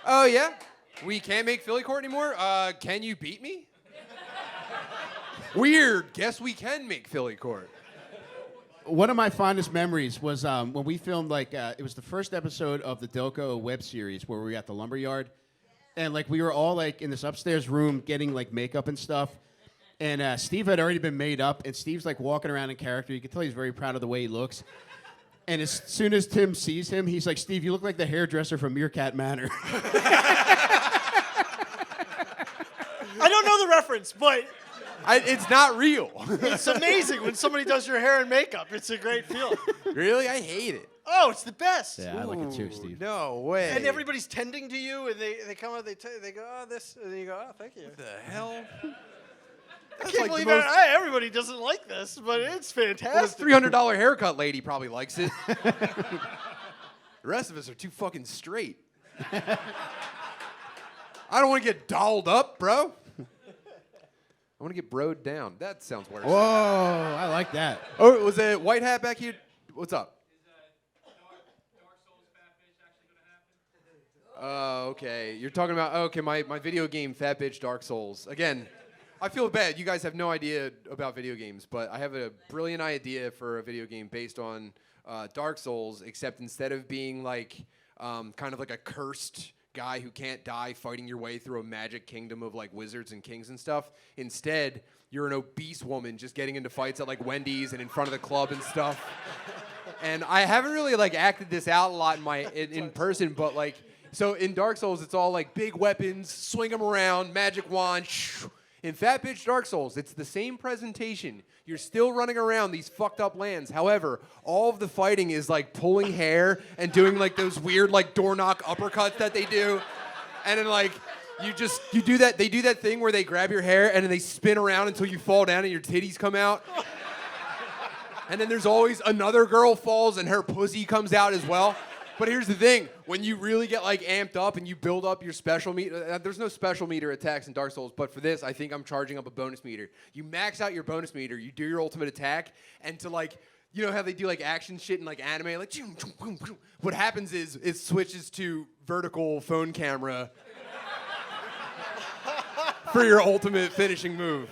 oh, yeah? We can't make Philly court anymore? Can you beat me? Weird. Guess we can make Philly court. One of my fondest memories was when we filmed, it was the first episode of the Delco web series where we were at the lumberyard. And, we were all, in this upstairs room getting, makeup and stuff. And Steve had already been made up, and Steve's, walking around in character. You can tell he's very proud of the way he looks. And as soon as Tim sees him, he's like, "Steve, you look like the hairdresser from Meerkat Manor." I don't know the reference, but It's not real. it's amazing when somebody does your hair and makeup. It's a great feeling. Really? I hate it. Oh, it's the best. Yeah, I like it too, Steve. No way. And everybody's tending to you, and they come out, they go, "Oh, this," and then you go, "Oh, thank you." What the hell? I can't believe everybody doesn't like this, but it's Well, this fantastic. $300 haircut lady probably likes it. The rest of us are too fucking straight. I don't want to get dolled up, bro. I want to get broed down. That sounds worse. Whoa, I like that. Oh, was it White Hat back here? What's up? Dark Souls Fat Bitch actually gonna happen? Okay. You're talking about, my video game, Fat Bitch Dark Souls. Again, I feel bad. You guys have no idea about video games, but I have a brilliant idea for a video game based on Dark Souls, except instead of being kind of like a cursed guy who can't die fighting your way through a magic kingdom of wizards and kings and stuff, instead, you're an obese woman just getting into fights at Wendy's and in front of the club and stuff. And I haven't really like acted this out a lot in person, but like, so in Dark Souls, it's all like big weapons, swing them around, magic wand. In Fat Bitch Dark Souls, it's the same presentation. You're still running around these fucked up lands. However, all of the fighting is like pulling hair and doing like those weird like door knock uppercuts that they do. And then like, you do that, they do that thing where they grab your hair and then they spin around until you fall down and your titties come out. And then there's always another girl falls and her pussy comes out as well. But here's the thing, when you really get like amped up and you build up your special meter, there's no special meter attacks in Dark Souls, but for this, I think I'm charging up a bonus meter. You max out your bonus meter, you do your ultimate attack, and to like, you know how they do like action shit in like anime, like, what happens is it switches to vertical phone camera for your ultimate finishing move.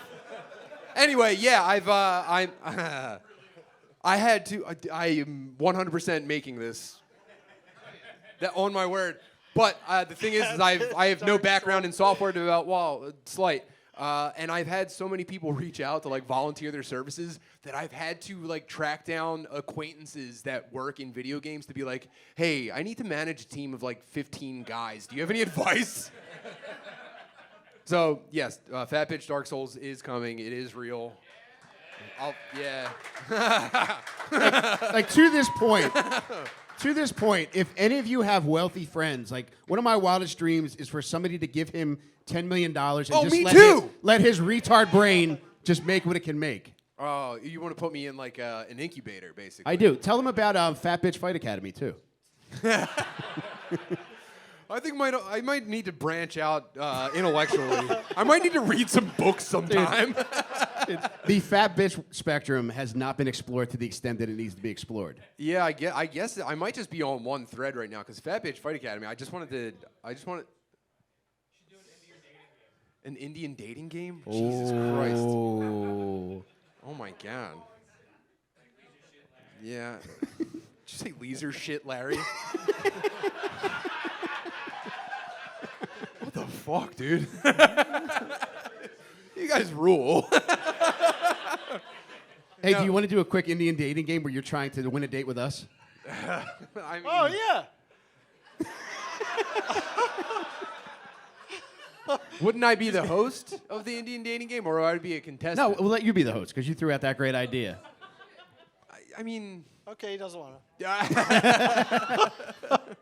Anyway, yeah, I am 100% making this. That on my word. But the thing is I have no background in software development. Well, slight. And I've had so many people reach out to like volunteer their services that I've had to like track down acquaintances that work in video games to be like, hey, I need to manage a team of like 15 guys. Do you have any advice? So yes, Fat Bitch Dark Souls is coming. It is real. Yeah. Like to this point, if any of you have wealthy friends, like one of my wildest dreams is for somebody to give him $10 million and let his retard brain just make what it can make. Oh, you want to put me in like an incubator, basically? I do. Tell them about Fat Bitch Fight Academy too. I think I might need to branch out intellectually. I might need to read some books sometime. The fat bitch spectrum has not been explored to the extent that it needs to be explored. Yeah, I guess I might just be on one thread right now because Fat Bitch Fight Academy. I just wanted. An Indian dating game? Jesus Christ! Oh my God. Yeah. Did you say leisure shit, Larry? What the fuck, dude? You guys rule. Hey, do you want to do a quick Indian dating game where you're trying to win a date with us? I mean, Oh, yeah. wouldn't I be the host of the Indian dating game, or would I be a contestant? No, we'll let you be the host because you threw out that great idea. I mean, Okay, he doesn't want to.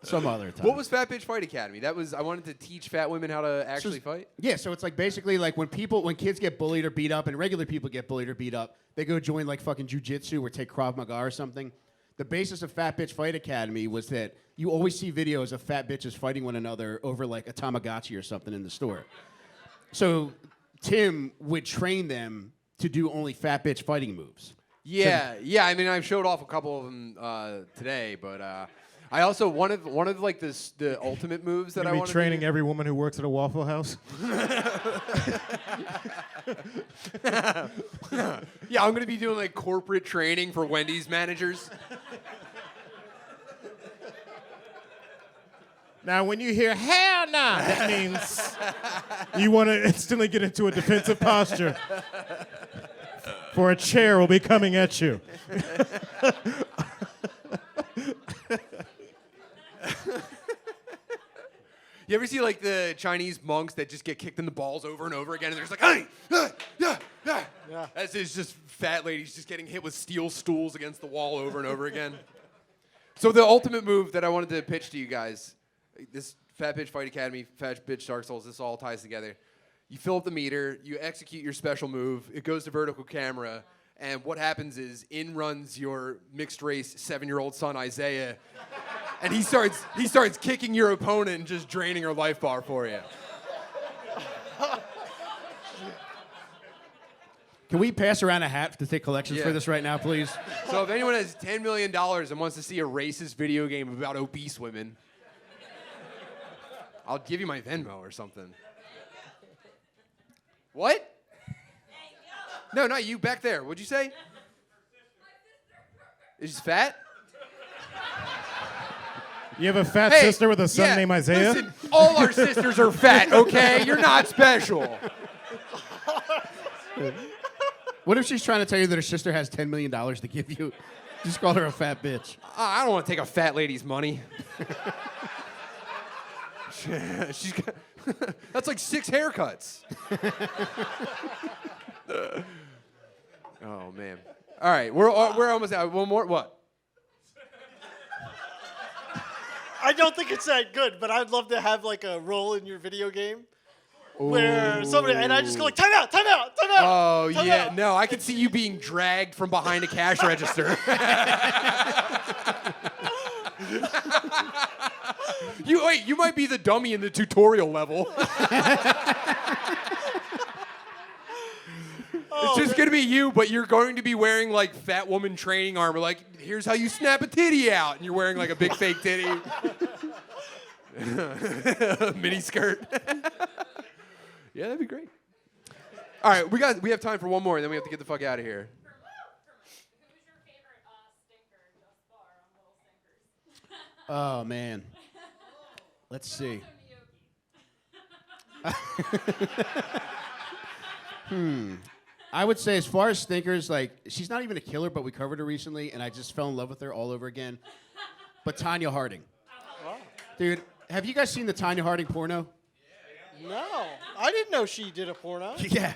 Some other time. what was Fat Bitch Fight Academy? That was I wanted to teach fat women how to actually fight. Yeah, so it's like basically like when kids get bullied or beat up and regular people get bullied or beat up, they go join like fucking jujitsu or take Krav Maga or something. The basis of Fat Bitch Fight Academy was that you always see videos of fat bitches fighting one another over like a Tamagotchi or something in the store. So Tim would train them to do only fat bitch fighting moves. Yeah. I mean, I showed off a couple of them today, but I also one of like the ultimate moves that I be wanted training to do. every woman who works at a Waffle House. Yeah, I'm gonna be doing like corporate training for Wendy's managers. Now, when you hear "hell nah," that means you want to instantly get into a defensive posture. For a chair will be coming at you. You ever see like the Chinese monks that just get kicked in the balls over and over again, and they're just like, hey, yeah. As it's just fat ladies just getting hit with steel stools against the wall over and over again. So the ultimate move that I wanted to pitch to you guys, this Fat Bitch Fight Academy, Fat Bitch Dark Souls, this all ties together. You fill up the meter, you execute your special move, it goes to vertical camera, and what happens is in runs your mixed race 7-year-old son Isaiah, and he starts kicking your opponent and just draining her life bar for you. Can we pass around a hat to take collections for Yeah. this right now, please? So if anyone has $10 million and wants to see a racist video game about obese women, I'll give you my Venmo or something. What? No, not you. Back there. What'd you say? Is she fat? You have a fat sister with a son named Isaiah? Listen, all our sisters are fat, okay? You're not special. What if she's trying to tell you that her sister has $10 million to give you? Just called her a fat bitch. I don't want to take a fat lady's money. She's got, that's like 6 haircuts. Oh man! All right, we're almost out. One more. What? I don't think it's that good, but I'd love to have like a role in your video game where somebody and I just go like time out. Oh time yeah, out." no, I can see you being dragged from behind a cash register. You might be the dummy in the tutorial level. It's just gonna be you, but you're going to be wearing like fat woman training armor. Like, here's how you snap a titty out, and you're wearing like a big fake titty, mini skirt. Yeah, that'd be great. All right, we have time for one more, and then we have to get the fuck out of here. Who's your favorite stinker thus far on Little Stinkers? Oh man. Let's see. I would say as far as stinkers, like she's not even a killer, but we covered her recently, and I just fell in love with her all over again. But Tanya Harding. Dude, have you guys seen the Tanya Harding porno? No, I didn't know she did a porno. Yeah.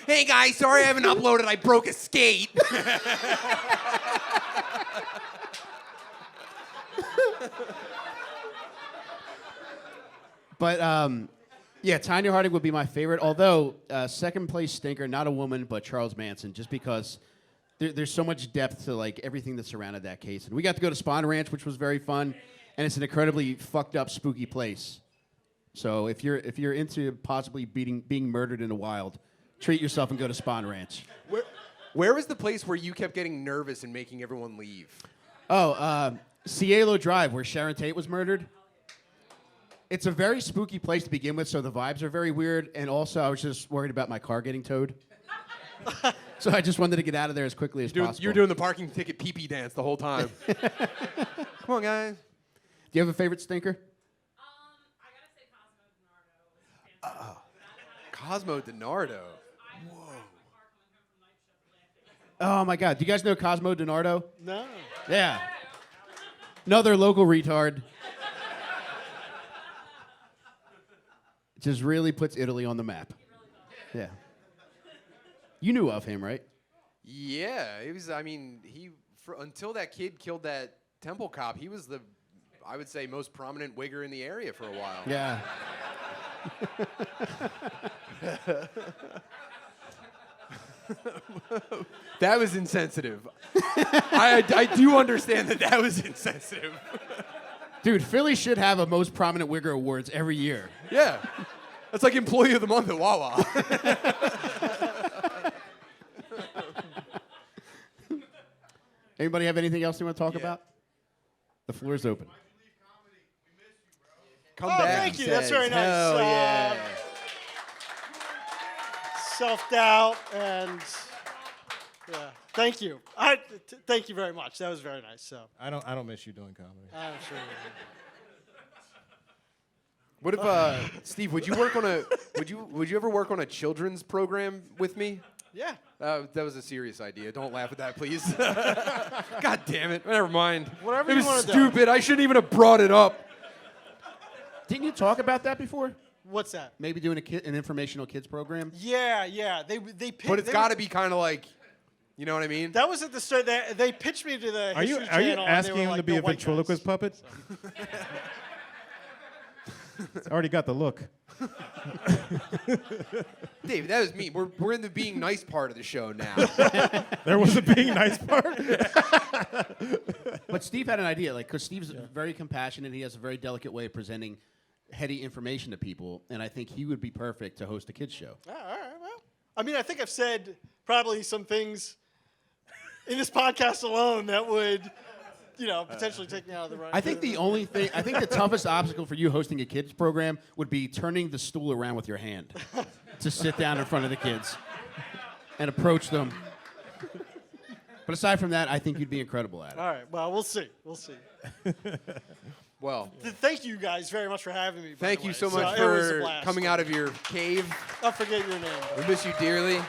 Hey guys, sorry I haven't uploaded. I broke a skate. But yeah, Tanya Harding would be my favorite. Although second place stinker, not a woman, but Charles Manson, just because there's so much depth to like everything that surrounded that case. And we got to go to Spawn Ranch, which was very fun, and it's an incredibly fucked up, spooky place. So if you're into possibly being murdered in the wild, treat yourself and go to Spawn Ranch. Where was the place where you kept getting nervous and making everyone leave? Oh, Cielo Drive, where Sharon Tate was murdered. It's a very spooky place to begin with, so the vibes are very weird. And also, I was just worried about my car getting towed. So I just wanted to get out of there as quickly as possible. You're doing the parking ticket pee-pee dance the whole time. Come on, guys. Do you have a favorite stinker? I gotta say Cosmo DiNardo. Cosmo DiNardo. Oh, my God. Do you guys know Cosmo DiNardo? No. Yeah. Another local retard. Just really puts Italy on the map. Yeah. You knew of him, right? Yeah, it was. I mean, until that kid killed that temple cop, he was I would say, most prominent wigger in the area for a while. Yeah. That was insensitive. I do understand that was insensitive. Dude, Philly should have a most prominent wigger awards every year. Yeah. That's like Employee of the Month at Wawa. Anybody have anything else they want to talk about? The floor is open. Come Oh, back. thank he you. That's says. very nice. Hell yeah. Self-doubt and yeah. Thank you. Thank you very much. That was very nice. So I don't miss you doing comedy. I'm sure. What if Steve? Would you work on a? Would you ever work on a children's program with me? Yeah. That was a serious idea. Don't laugh at that, please. God damn it. Never mind. Whatever it you was wanna do. stupid. I shouldn't even have brought it up. Didn't you talk about that before? What's that? Maybe doing an informational kids program? Yeah. They picked. But it's got to be kind of like, you know what I mean? That was at the start. They pitched me to the Are you History Channel. and they asking were him like, to be "No a white guys." ventriloquist puppet? It's already got the look. Dave, that was me. We're in the being nice part of the show now. There was a being nice part. But Steve had an idea, like, because Steve's very compassionate. He has a very delicate way of presenting heady information to people, and I think he would be perfect to host a kids show. All right. Well, I mean, I think I've said probably some things in this podcast alone that would, potentially take me out of the right. I think the toughest obstacle for you hosting a kids program would be turning the stool around with your hand to sit down in front of the kids and approach them. But aside from that, I think you'd be incredible at it. All right. Well, we'll see. Well, Thank you guys very much for having me. by thank the you way. so much it was a for blast. coming out of your cave. I forget your name. We miss you dearly.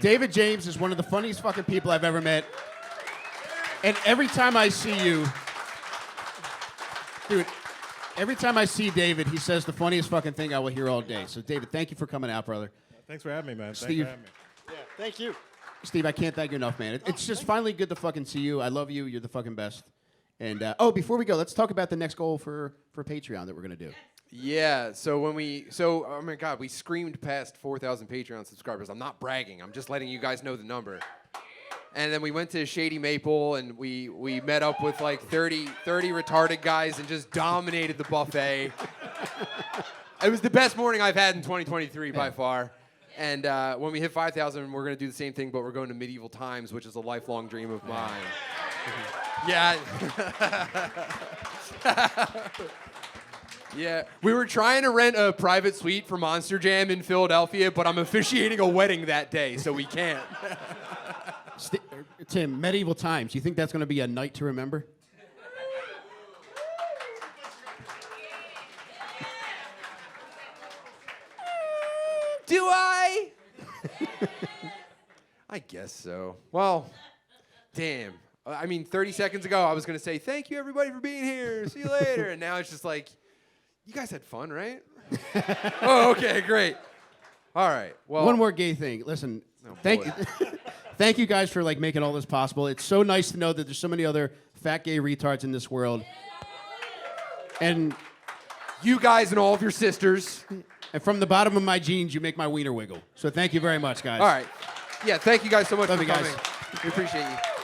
David James is one of the funniest fucking people I've ever met. And every time I see you, dude, every time I see David, he says the funniest fucking thing I will hear all day. So, David, thank you for coming out, brother. Thanks for having me, man. Thanks Steve. for having me. Yeah, thank you. Steve, I can't thank you enough, man. It's just finally good to fucking see you. I love you. You're the fucking best. And, before we go, let's talk about the next goal for Patreon that we're going to do. Yeah, so oh my God, we screamed past 4,000 Patreon subscribers. I'm not bragging. I'm just letting you guys know the number. And then we went to Shady Maple, and we met up with like 30 retarded guys and just dominated the buffet. It was the best morning I've had in 2023 by far. And when we hit 5,000, we're going to do the same thing, but we're going to medieval times, which is a lifelong dream of mine. Yeah. Yeah, we were trying to rent a private suite for Monster Jam in Philadelphia, but I'm officiating a wedding that day, so we can't. Tim, medieval times. You think that's going to be a night to remember? Do I? I guess so. Well, damn. I mean, 30 seconds ago, I was going to say, thank you, everybody, for being here. See you later. And now it's just like, you guys had fun, right? Oh, okay, great. All right. Well, One more gay thing. Listen, thank you. Thank you guys for like making all this possible. It's so nice to know that there's so many other fat gay retards in this world. And you guys and all of your sisters. from the bottom of my jeans, you make my wiener wiggle. So thank you very much, guys. All right. Yeah, thank you guys so much Love for you guys. coming. We appreciate you.